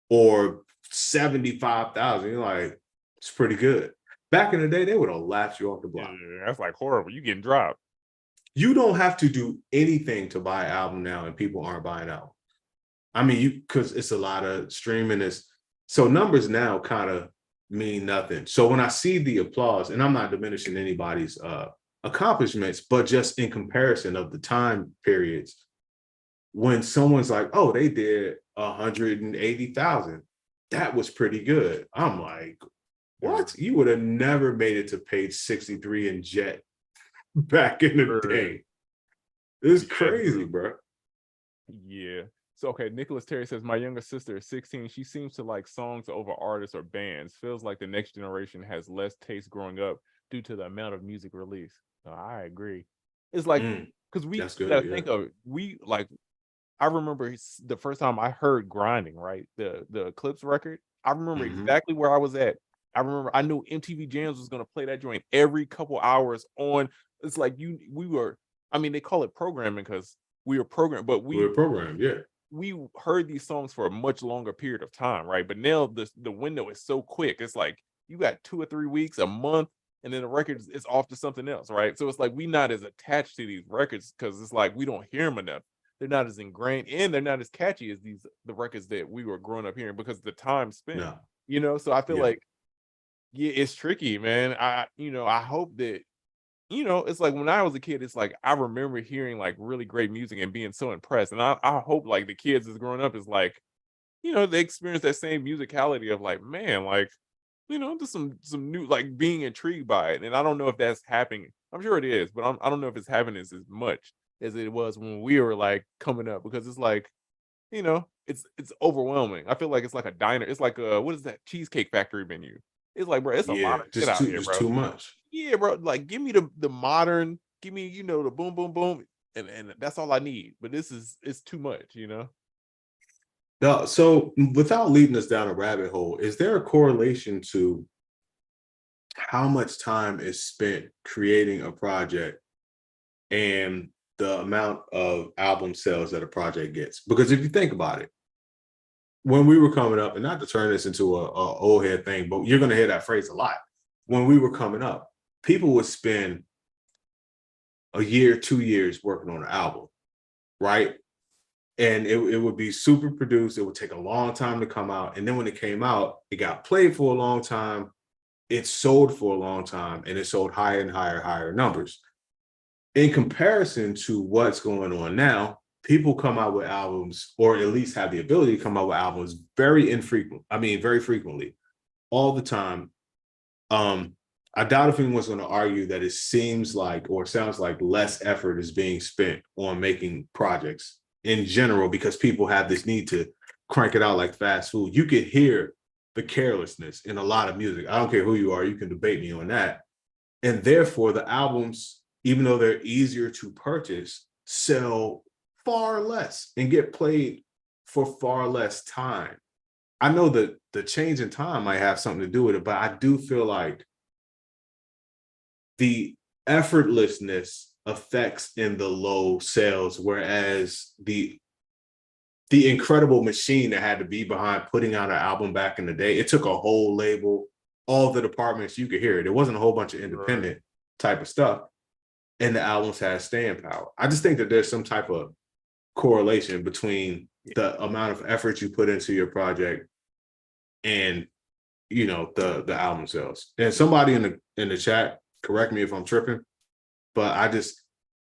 or 75,000, you're like, it's pretty good. Back in the day, they would have laughed you off the block. Yeah, that's like horrible. You getting dropped. You don't have to do anything to buy an album now, and people aren't buying albums. I mean, because it's a lot of streaming. So numbers now kind of mean nothing. So when I see the applause, and I'm not diminishing anybody's accomplishments, but just in comparison of the time periods, when someone's like, oh, they did 180,000, that was pretty good. I'm like, what? You would have never made it to page 63 in Jet back in the day. It's crazy, bro. Yeah. So, okay, Nicholas Terry says, my younger sister is 16. She seems to like songs over artists or bands. Feels like the next generation has less taste growing up due to the amount of music released. No, I agree. It's like, because we gotta think of, I remember the first time I heard Grinding, right? The Eclipse record. I remember exactly where I was at. I remember I knew MTV Jams was gonna play that joint every couple hours on. It's like we were, I mean, they call it programming because we were programmed, but we were programmed, yeah. We heard these songs for a much longer period of time, right? But now the window is so quick. It's like you got 2 or 3 weeks, a month, and then the record is off to something else, right? So it's like we not as attached to these records because it's like we don't hear them enough. They're not as ingrained, and they're not as catchy as the records that we were growing up hearing because the time spent. So I feel like, yeah, it's tricky, man. I hope that, it's like when I was a kid, it's like I remember hearing like really great music and being so impressed. And I hope like the kids that's growing up is like, they experience that same musicality of like, man, like, just some new, like being intrigued by it. And I don't know if that's happening. I'm sure it is, but I don't know if it's happening as much as it was when we were like coming up, because it's like, it's overwhelming. I feel like it's like a diner. It's like what is that Cheesecake Factory menu? It's like, bro, it's a lot of shit out here, bro. Too much. Yeah, bro. Like, give me the modern, give me, the boom, boom, boom, and that's all I need. But it's too much, So without leading us down a rabbit hole, is there a correlation to how much time is spent creating a project and the amount of album sales that a project gets? Because if you think about it, when we were coming up, and not to turn this into a old head thing, but you're going to hear that phrase a lot. When we were coming up, people would spend a year, 2 years working on an album, right? And it would be super produced. It would take a long time to come out. And then when it came out, it got played for a long time. It sold for a long time, and it sold higher and higher numbers. In comparison to what's going on now, people come out with albums, or at least have the ability to come out with albums very frequently, all the time. I doubt if anyone's going to argue that it seems like, or sounds like, less effort is being spent on making projects in general, because people have this need to crank it out like fast food. You can hear the carelessness in a lot of music. I don't care who you are, you can debate me on that. And therefore, the albums, even though they're easier to purchase, sell far less and get played for far less time. I know that the change in time might have something to do with it, but I do feel like the effortlessness affects in the low sales, whereas the incredible machine that had to be behind putting out an album back in the day, it took a whole label, all the departments, you could hear it. It wasn't a whole bunch of independent type of stuff, and the albums had staying power. I just think that there's some type of correlation between the amount of effort you put into your project and the album sales. And somebody in the chat, correct me if I'm tripping, but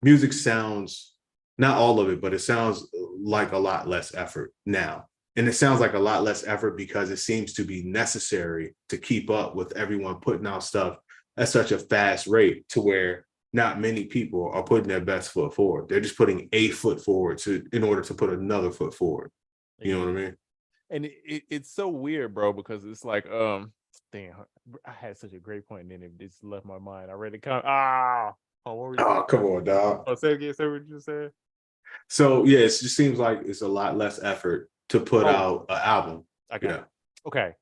music sounds, not all of it, but it sounds like a lot less effort now. And it sounds like a lot less effort because it seems to be necessary to keep up with everyone putting out stuff at such a fast rate to where not many people are putting their best foot forward. They're just putting a foot forward in order to put another foot forward. You know what I mean? And it's so weird, bro, because it's like, damn, I had such a great point, and then it just left my mind. I read it come. What were you saying? Oh, come on, dog. Oh, say it again. Say what you said. So yeah, it just seems like it's a lot less effort to put out an album. I got it. Okay.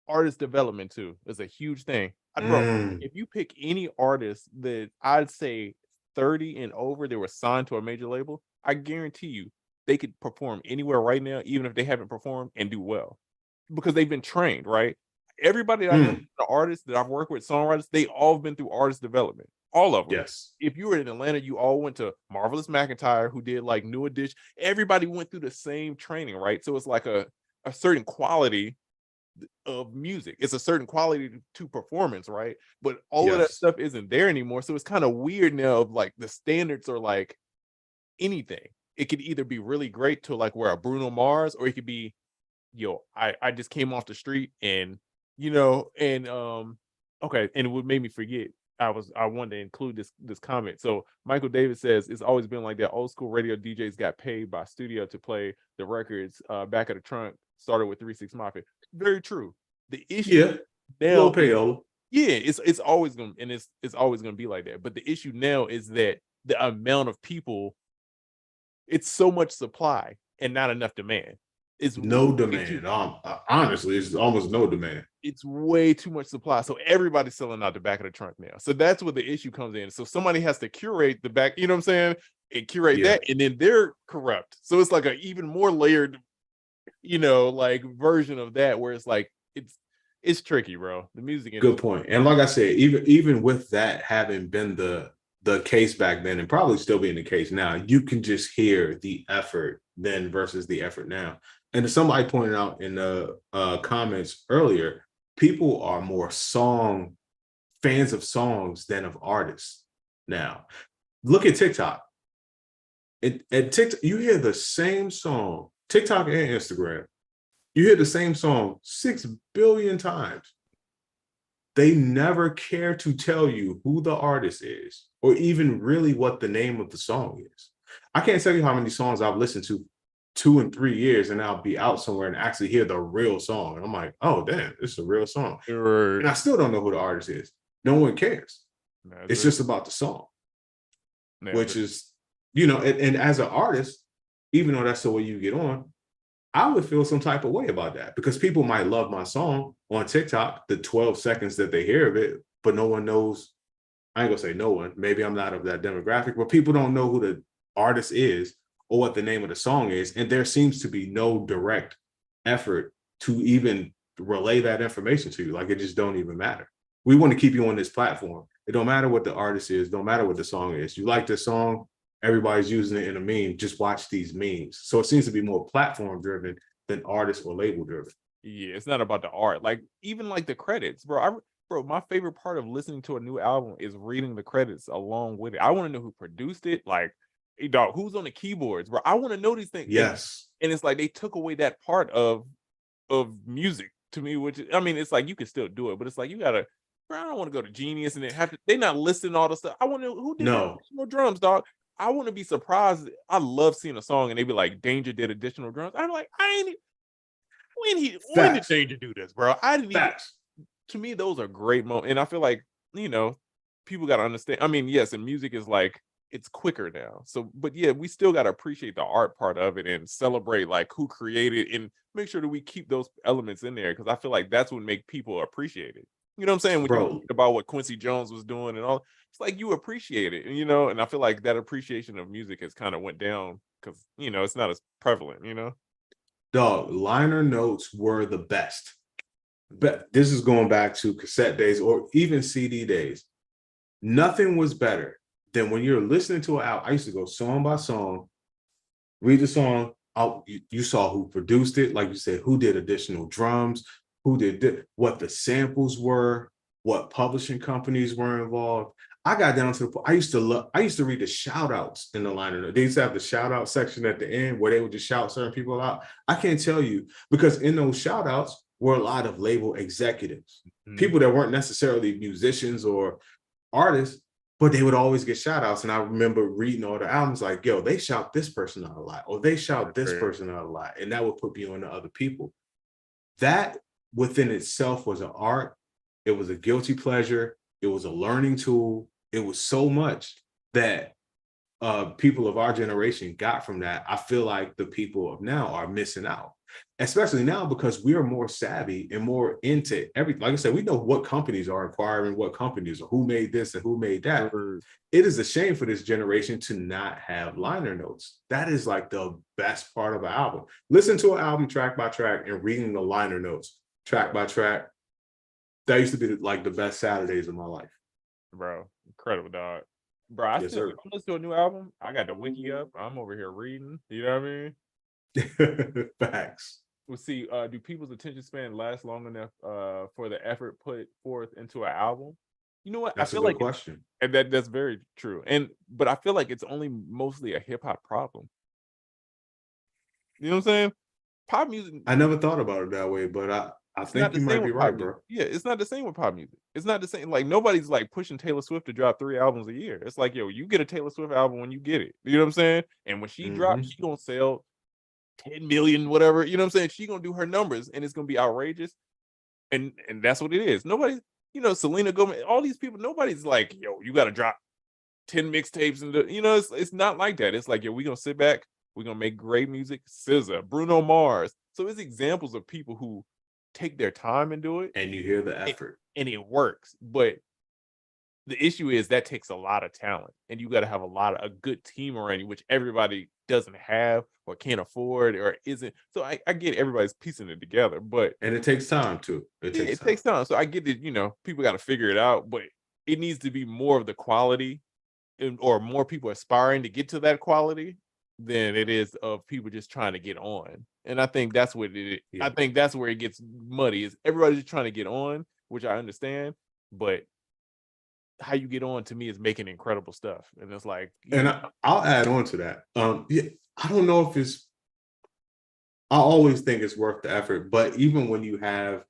Artist development too is a huge thing. Bro, if you pick any artist that I'd say 30 and over, they were signed to a major label, I guarantee you they could perform anywhere right now, even if they haven't performed, and do well because they've been trained, right? Everybody that I know, the artists that I've worked with, songwriters, they all been through artist development. All of them. Yes. If you were in Atlanta, you all went to Marvelous McIntyre, who did like New Edition. Everybody went through the same training, right? So it's like a certain quality of music. It's a certain quality to performance, right? But all of that stuff isn't there anymore. So it's kind of weird now of like the standards are like anything. It could either be really great to like where a Bruno Mars, or it could be, I just came off the street and okay, and it would make me forget. I wanted to include this comment. So Michael Davis says it's always been like that. Old school radio DJs got paid by studio to play the records back of the trunk. Started with 3-6 Mafia. Very true. The issue now, it's always gonna, and it's always gonna be like that. But the issue now is that the amount of people, it's so much supply and not enough demand. It's no demand. Honestly, it's almost no demand. It's way too much supply. So everybody's selling out the back of the trunk now. So that's where the issue comes in. So somebody has to curate the back, you know what I'm saying? And curate that, and then they're corrupt. So it's like an even more layered, like version of that, where it's like it's tricky, bro. The music industry. Good point. And like I said, even with that having been the case back then, and probably still being the case now, you can just hear the effort then versus the effort now. And as somebody pointed out in the comments earlier, people are more fans of songs than of artists now. Look at TikTok. At TikTok, you hear the same song, TikTok and Instagram, you hear the same song 6 billion times. They never care to tell you who the artist is or even really what the name of the song is. I can't tell you how many songs I've listened to 2 and 3 years, and I'll be out somewhere and actually hear the real song. And I'm like, oh, damn, it's a real song. Right. And I still don't know who the artist is. No one cares. It's just about the song, which is, and as an artist, even though that's the way you get on, I would feel some type of way about that because people might love my song on TikTok, the 12 seconds that they hear of it, but no one knows. I ain't gonna say no one, maybe I'm not of that demographic, but people don't know who the artist is or what the name of the song is. And there seems to be no direct effort to even relay that information to you. Like, it just don't even matter. We want to keep you on this platform. It don't matter what the artist is, don't matter what the song is. You like this song, everybody's using it in a meme, just watch these memes. So it seems to be more platform driven than artist or label driven. Yeah, it's not about the art. Like, even like the credits, bro. Bro, my favorite part of listening to a new album is reading the credits along with it. I want to know who produced it. Like, hey, dog, who's on the keyboards, bro? I want to know these things. Yes. And it's like they took away that part of music to me, which, I mean, it's like you can still do it, but it's like you gotta, bro, I don't want to go to Genius and they not listing all the stuff. I want to know who did additional drums, dog. I want to be surprised. I love seeing a song and they be like, Danger did additional drums. I'm like, when did Danger do this, bro? I didn't even. To me, those are great moments. And I feel like, people got to understand. I mean, yes, and music is like, it's quicker now. So, but yeah, we still got to appreciate the art part of it and celebrate like who created and make sure that we keep those elements in there. Cause I feel like that's what make people appreciate it. You know what I'm saying? When you think about what Quincy Jones was doing and all, it's like you appreciate it, and I feel like that appreciation of music has kind of went down because, it's not as prevalent, Dog, liner notes were the best. But this is going back to cassette days or even CD days. Nothing was better than when you're listening to an album. I used to go song by song, read the song. You saw who produced it, like you said, who did additional drums, who did what the samples were, what publishing companies were involved. I got down to the point. I used to read the shout outs in the liner notes. They used to have the shout out section at the end where they would just shout certain people out. I can't tell you, because in those shout outs were a lot of label executives, people that weren't necessarily musicians or artists, but they would always get shout outs. And I remember reading all the albums like, yo, they shout this person out a lot, or they shout this person out a lot. And that would put me on to other people. That within itself was an art. It was a guilty pleasure. It was a learning tool. It was so much that people of our generation got from that. I feel like the people of now are missing out, especially now because we are more savvy and more into everything. Like I said, we know what companies are acquiring what companies, or who made this and who made that. It is a shame for this generation to not have liner notes. That is like the best part of an album. Listen to an album track by track and reading the liner notes track by track. That used to be like the best Saturdays of my life. Bro, incredible, dog. Bro, I Yes, still sir. listen to a new album. I got the wiki up. I'm over here reading. You know what I mean? Facts. We'll see. Do people's attention span last long enough for the effort put forth into an album? You know what? That's I feel a good like question. and that's very true. But I feel like it's only mostly a hip hop problem. You know what I'm saying? Pop music. I never thought about it that way, but I It's not think the you might same be with pop right, music. bro. Yeah, it's not the same with pop music. It's not the same. Like nobody's like pushing Taylor Swift to drop 3 albums a year. It's like, yo, you get a Taylor Swift album when you get it. You know what I'm saying? And when she drops, she gonna sell 10 million, whatever. You know what I'm saying? She gonna do her numbers, and it's gonna be outrageous. And that's what it is. Nobody, Selena Gomez, all these people. Nobody's like, yo, you got to drop 10 mixtapes, and it's not like that. It's like, yo, we gonna sit back. We're gonna make great music. SZA, Bruno Mars. So it's examples of people who take their time and do it, And you hear the effort. and it works. But the issue is that takes a lot of talent, and you got to have a good team around you, which everybody doesn't have or can't afford or isn't. So I get everybody's piecing it together, but And it takes time too. It yeah, takes it time. takes time. So I get that, people got to figure it out, but it needs to be more of the quality, or more people aspiring to get to that quality than it is of people just trying to get on. And I think that's what it is. Yeah. I think that's where it gets muddy, is everybody's just trying to get on, which I understand, but how you get on to me is making incredible stuff. And it's like, And I'll add on to that. Yeah, I don't know if I always think it's worth the effort, but even when you have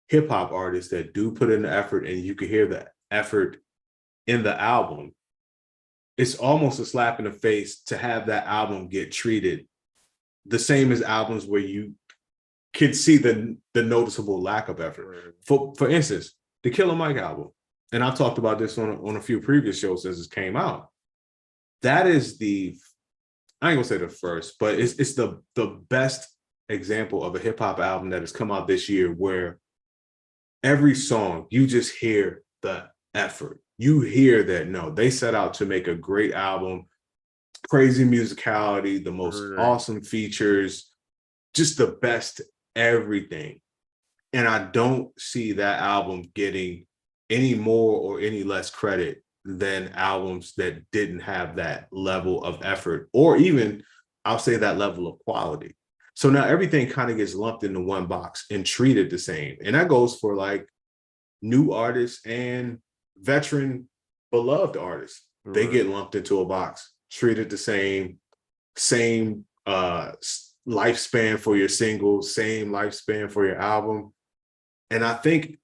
hip hop artists that do put in the effort and you can hear the effort in the album, it's almost a slap in the face to have that album get treated the same as albums where you can see the noticeable lack of effort. For instance, the Killer Mike album, and I've talked about this on a few previous shows since it came out. That is I ain't gonna say the first, but it's the best example of a hip hop album that has come out this year, where every song you just hear the effort. You hear that, no, they set out to make a great album, crazy musicality, the most awesome features, just the best everything. And I don't see that album getting any more or any less credit than albums that didn't have that level of effort, or even, I'll say, that level of quality. So now everything kind of gets lumped into one box and treated the same. And that goes for like new artists and veteran beloved artists. They get lumped into a box, treated the same lifespan for your single, same lifespan for your album. And I think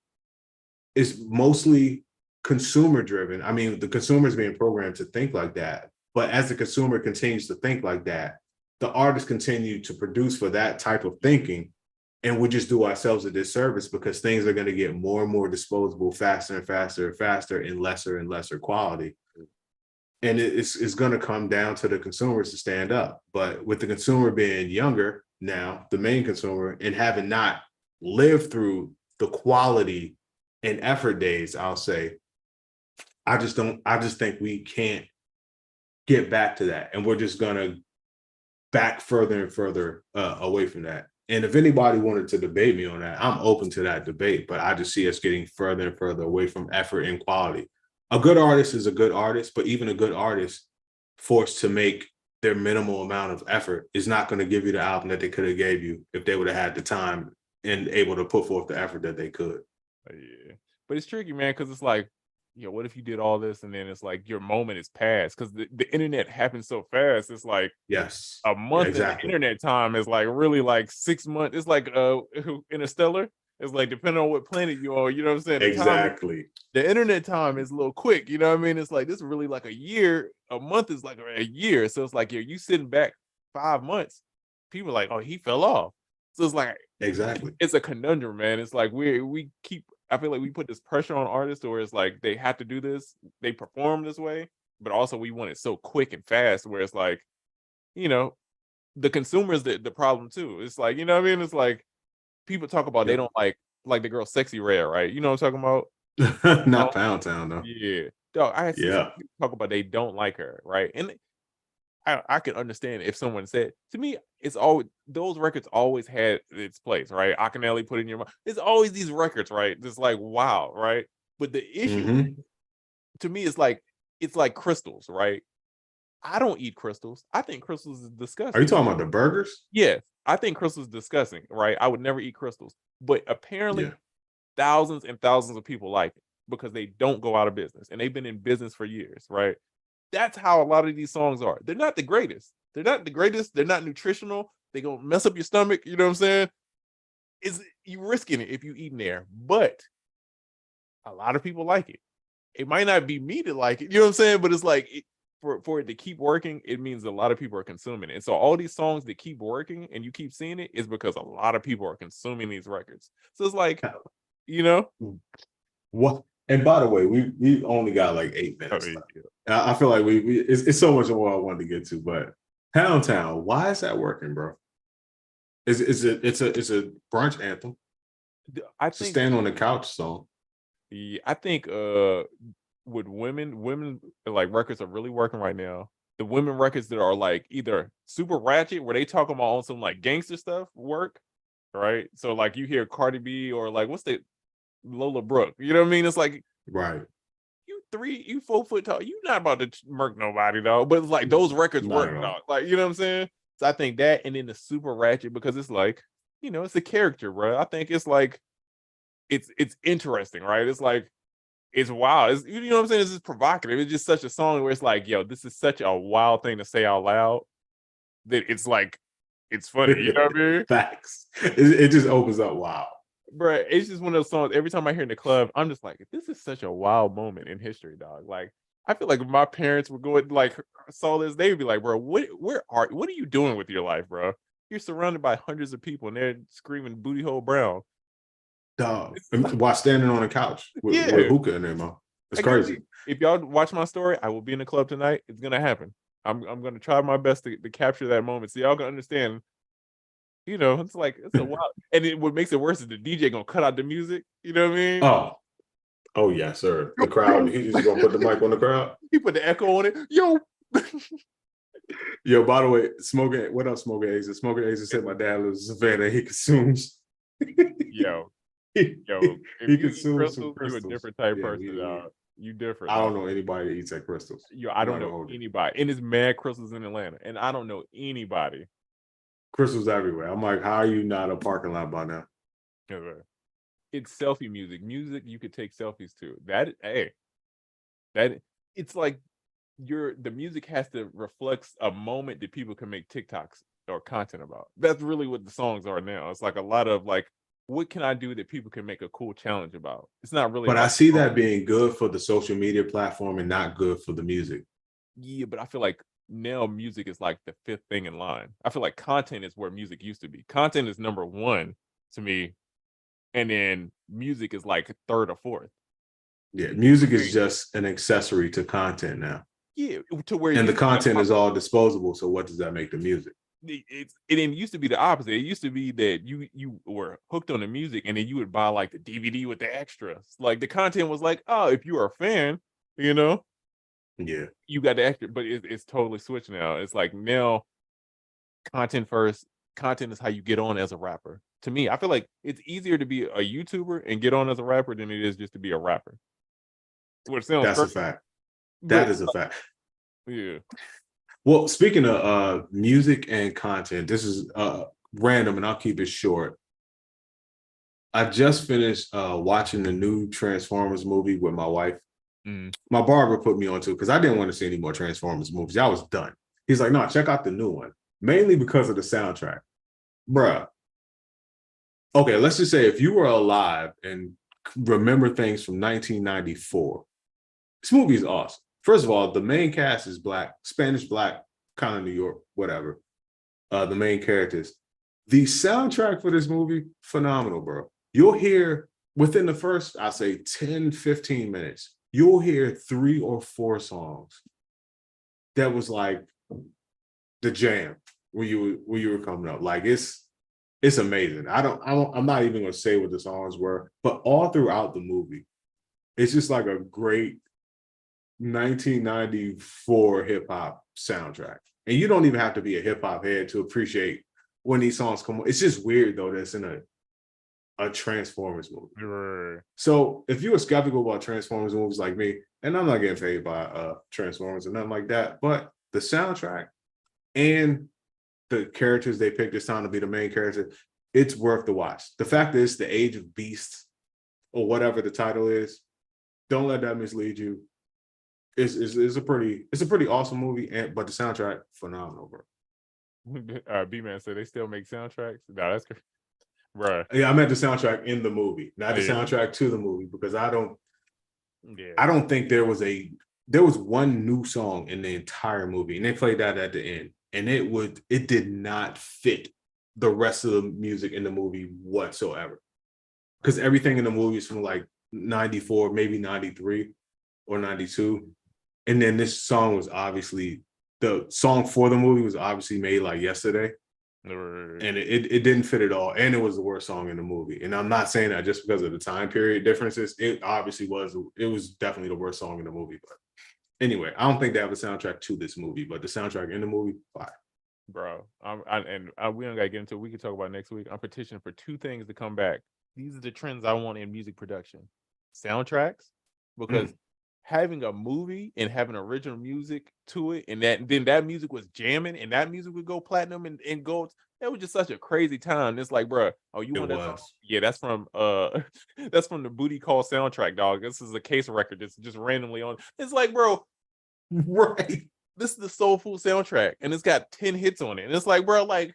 it's mostly consumer driven. I mean, the consumer is being programmed to think like that. But as the consumer continues to think like that, the artists continue to produce for that type of thinking. And we just do ourselves a disservice, because things are going to get more and more disposable, faster and faster and faster, and lesser quality. And it's going to come down to the consumers to stand up. But with the consumer being younger now, the main consumer, and having not lived through the quality and effort days, I'll say, I just think we can't get back to that. And we're just going to back further and further away from that. And if anybody wanted to debate me on that, I'm open to that debate, but I just see us getting further and further away from effort and quality. A good artist is a good artist, but even a good artist forced to make their minimal amount of effort is not going to give you the album that they could have gave you if they would have had the time and able to put forth the effort that they could. Yeah, but it's tricky, man, because it's like, what if you did all this and then it's like your moment is past because the internet happens so fast. It's like Yes, a month in the exactly. internet time is like really like 6 months. It's like Interstellar. It's like depending on what planet you're on, you know what I'm saying? Exactly. The internet time is a little quick, you know what I mean? It's like this is really like a year. A month is like a year. So it's like you sitting back 5 months, people are like, oh, he fell off. So it's like Exactly. it's a conundrum, man. It's like we keep I feel like we put this pressure on artists where it's like they have to do this, they perform this way, but also we want it so quick and fast where it's like, you know, the consumer is the problem too. It's like, you know what I mean? It's like people talk about they Yep. don't like the girl Sexy Red, right? You know what I'm talking about? Not Pound Town though. Yeah. Dog, I see some Yeah. people talk about they don't like her, right? And I can understand if someone said to me, it's always those records always had its place, right? Akinelli put in your mind. There's always these records, right? Just like wow, right? But the issue to me is like it's like crystals, right? I don't eat crystals. I think crystals is Are you disgusting. talking about the burgers? Yes, I think crystals is disgusting, right? I would never eat crystals. But apparently Yeah. thousands and thousands of people like it because they don't go out of business and they've been in business for years, right? That's how a lot of these songs are. They're not the greatest. They're not the greatest. They're not nutritional. They gonna mess up your stomach. You know what I'm saying? Is you risking it if you eat in there, but a lot of people like it. It might not be me to like it. You know what I'm saying? But it's like for it to keep working, it means a lot of people are consuming it. And so all these songs that keep working and you keep seeing it is because a lot of people are consuming these records. So it's like, you know, What? And by the way, we only got like 8 minutes left. yeah. I feel like it's so much more I wanted to get to, but Pound Town, why is that working, bro? It's a brunch anthem. I It's a think stand on the couch song. I think with women like records are really working right now. The women records that are like either super ratchet where they talk about on some like gangster stuff work, right? So like you hear Cardi B or like what's the Lola Brooke, you know what I mean? It's like Right. you 4 foot tall, you not about to murk nobody though. But it's like those records Not work, at dog. all. Like, you know what I'm saying? So I think that and then the super ratchet because it's like, it's a character, bro. I think it's like it's interesting, right? It's like it's wild. You know what I'm saying? It's just provocative. It's just such a song where it's like, yo, this is such a wild thing to say out loud that it's like, it's funny. You know what I mean? Facts. It just opens up. Wow. Bro, it's just one of those songs. Every time I hear in the club, I'm just like, this is such a wild moment in history, dog. Like, I feel like if my parents were going like saw this, they'd be like, bro, what are you doing with your life, bro? You're surrounded by hundreds of people and they're screaming booty hole brown. Dog. While standing on a couch with Yeah. hookah in their mouth. It's I crazy. if y'all watch my story, I will be in the club tonight. It's gonna happen. I'm gonna try my best to capture that moment so y'all can understand. It's like it's a wild, and what makes it worse is the DJ gonna cut out the music. You know what I mean? Oh. Oh yes, sir. The crowd. He's just gonna put the mic on the crowd. He put the echo on it. Yo. Yo, by the way, smoking. What up, smoking exit? Smoking exit said my dad lives in Savannah. He consumes. Yo. he If you eat consumes some crystals, you a crystals. different type Yeah, person. You different. I don't know anybody that eats at crystals. I I'm don't not gonna know hold you. anybody. And it's mad crystals in Atlanta, and I don't know anybody. Crystals everywhere. I'm like, how are you not a parking lot by now? It's selfie music. Music you could take selfies to. That it's like the music has to reflect a moment that people can make TikToks or content about. That's really what the songs are now. It's like a lot of like, what can I do that people can make a cool challenge about? It's not really But I about see that being good for the social media platform and not good for the music. yeah, but I feel like now music is like the fifth thing in line. I feel like content is where music used to be. Content is number one to me, and then music is like third or fourth. Yeah, music is just an accessory to content now. Yeah, to where and the content is all disposable. So what does that make the music? it used to be the opposite. It used to be that you were hooked on the music and then you would buy like the DVD with the extras. Like the content was like, oh, if you are a fan, Yeah, you got the extra. But it's totally switched now. It's like now content first. Content is how you get on as a rapper. To me, I feel like it's easier to be a YouTuber and get on as a rapper than it is just to be a rapper. Which sounds that's a crazy, fact. but That is a fact. yeah. Well, speaking of music and content, this is random and I'll keep it short. I just finished watching the new Transformers movie with my wife. My barber put me onto it because I didn't want to see any more Transformers movies. I was done. He's like, no, check out the new one. Mainly because of the soundtrack. Bruh. Okay, let's just say if you were alive and remember things from 1994, this movie is awesome. First of all, the main cast is black, Spanish black, kind of New York, whatever. The main characters. The soundtrack for this movie, phenomenal, bro. You'll hear within the first, I say 10, 15 minutes, you'll hear 3 or 4 songs that was like the jam when you were coming up. Like it's amazing. I'm not even gonna say what the songs were, but all throughout the movie, it's just like a great 1994 hip hop soundtrack. And you don't even have to be a hip hop head to appreciate when these songs come on. It's just weird though that it's in a Transformers movie. Right. So if you were skeptical about Transformers movies like me, and I'm not getting paid by Transformers or nothing like that, but the soundtrack and the characters they picked this time to be the main character, it's worth the watch. The fact that it's the Age of Beasts or whatever the title is, don't let that mislead you. It's a pretty awesome movie, but the soundtrack phenomenal, bro. B-Man said they still make soundtracks. No, that's good. Bruh. Yeah, I meant the soundtrack in the movie, not the Yeah. soundtrack to the movie, because I don't Yeah. think there was one new song in the entire movie, and they played that at the end, and it did not fit the rest of the music in the movie whatsoever. Because everything in the movie is from like 94, maybe 93 or 92. And then this song was obviously, the song for the movie was obviously made like yesterday. Right. And it didn't fit at all. And it was the worst song in the movie. And I'm not saying that just because of the time period differences. It obviously was definitely the worst song in the movie. But anyway, I don't think they have a soundtrack to this movie, but the soundtrack in the movie, fire. Bro, we don't gotta get into it. We can talk about it next week. I'm petitioning for 2 things to come back. These are the trends I want in music production. Soundtracks, because having a movie and having original music to it, and then that music was jamming, and that music would go platinum and gold. That was just such a crazy time. It's like, bro, oh, you want that song? Yeah, that's from that's from the Booty Call soundtrack, dog. This is a case record that's just randomly on. It's like, bro, right. This is the Soul Food soundtrack, and it's got 10 hits on it. And it's like, bro, like,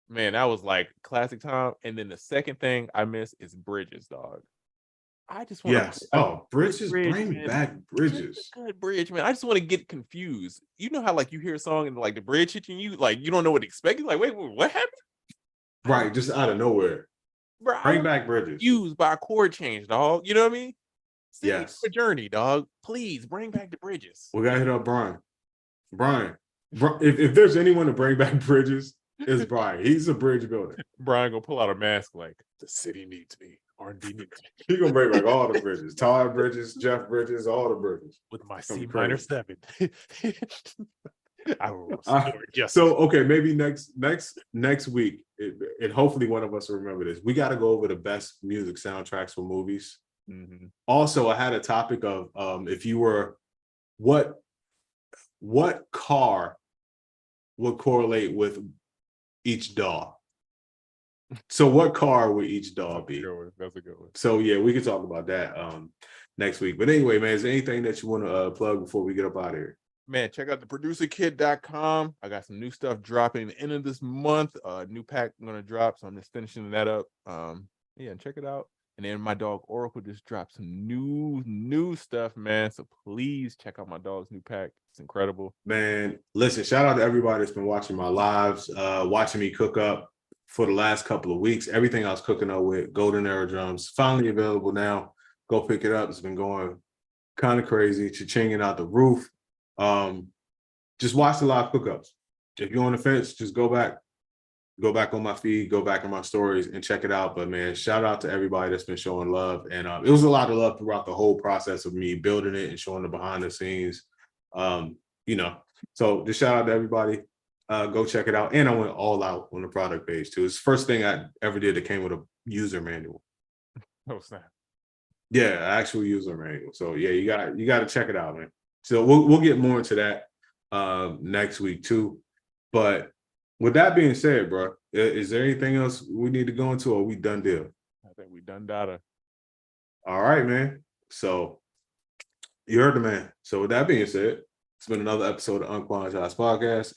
man, that was like classic time. And then the second thing I miss is bridges, dog. I just want bridges, bring back bridges. Good bridge, man. I just want to get confused. You know how like you hear a song and like the bridge hitting you, like you don't know what to expect. You're like, wait, what happened? Right, just out of nowhere. Bro, bring back bridges. Used by a chord change, dog. You know what I mean? Yes. A journey, dog. Please bring back the bridges. We gotta hit up Brian. If there's anyone to bring back bridges, it's Brian. He's a bridge builder. Brian gonna pull out a mask like the city needs me. R&B needs me. He's gonna bring back all the bridges. Todd Bridges, Jeff Bridges, all the bridges. With my C minor 7. I will so okay, maybe next week, and hopefully one of us will remember this. We got to go over the best music soundtracks for movies. Also, I had a topic of if you were what car would correlate with each DAW. So what car would each DAW be? That's a good one. So yeah, we can talk about that next week. But anyway, man, is there anything that you want to plug before we get up out of here? Man, check out theproducerkid.com. I got some new stuff dropping the end of this month. New pack I'm gonna drop, so I'm just finishing that up. Yeah, check it out. And then my dog Oracle just dropped some new stuff, man. So please check out my dog's new pack. It's incredible. Man, listen, shout out to everybody that's been watching my lives, watching me cook up for the last couple of weeks. Everything I was cooking up with, Golden Era drums, finally available now. Go pick it up. It's been going kind of crazy, cha-chinging out the roof. Just watch the live cookups. If you're on the fence, just go back on my feed, go back on my stories and check it out. But man, shout out to everybody that's been showing love. And it was a lot of love throughout the whole process of me building it and showing the behind the scenes. So just shout out to everybody. Go check it out. And I went all out on the product page too. It's the first thing I ever did that came with a user manual. Oh snap. Yeah, actual user manual. So yeah, you got to check it out, man. So we'll get more into that next week too. But with that being said, bro, is there anything else we need to go into, or we done deal? I think we done data. All right, man. So you heard the man. So with that being said, it's been another episode of UnQuantized Podcast.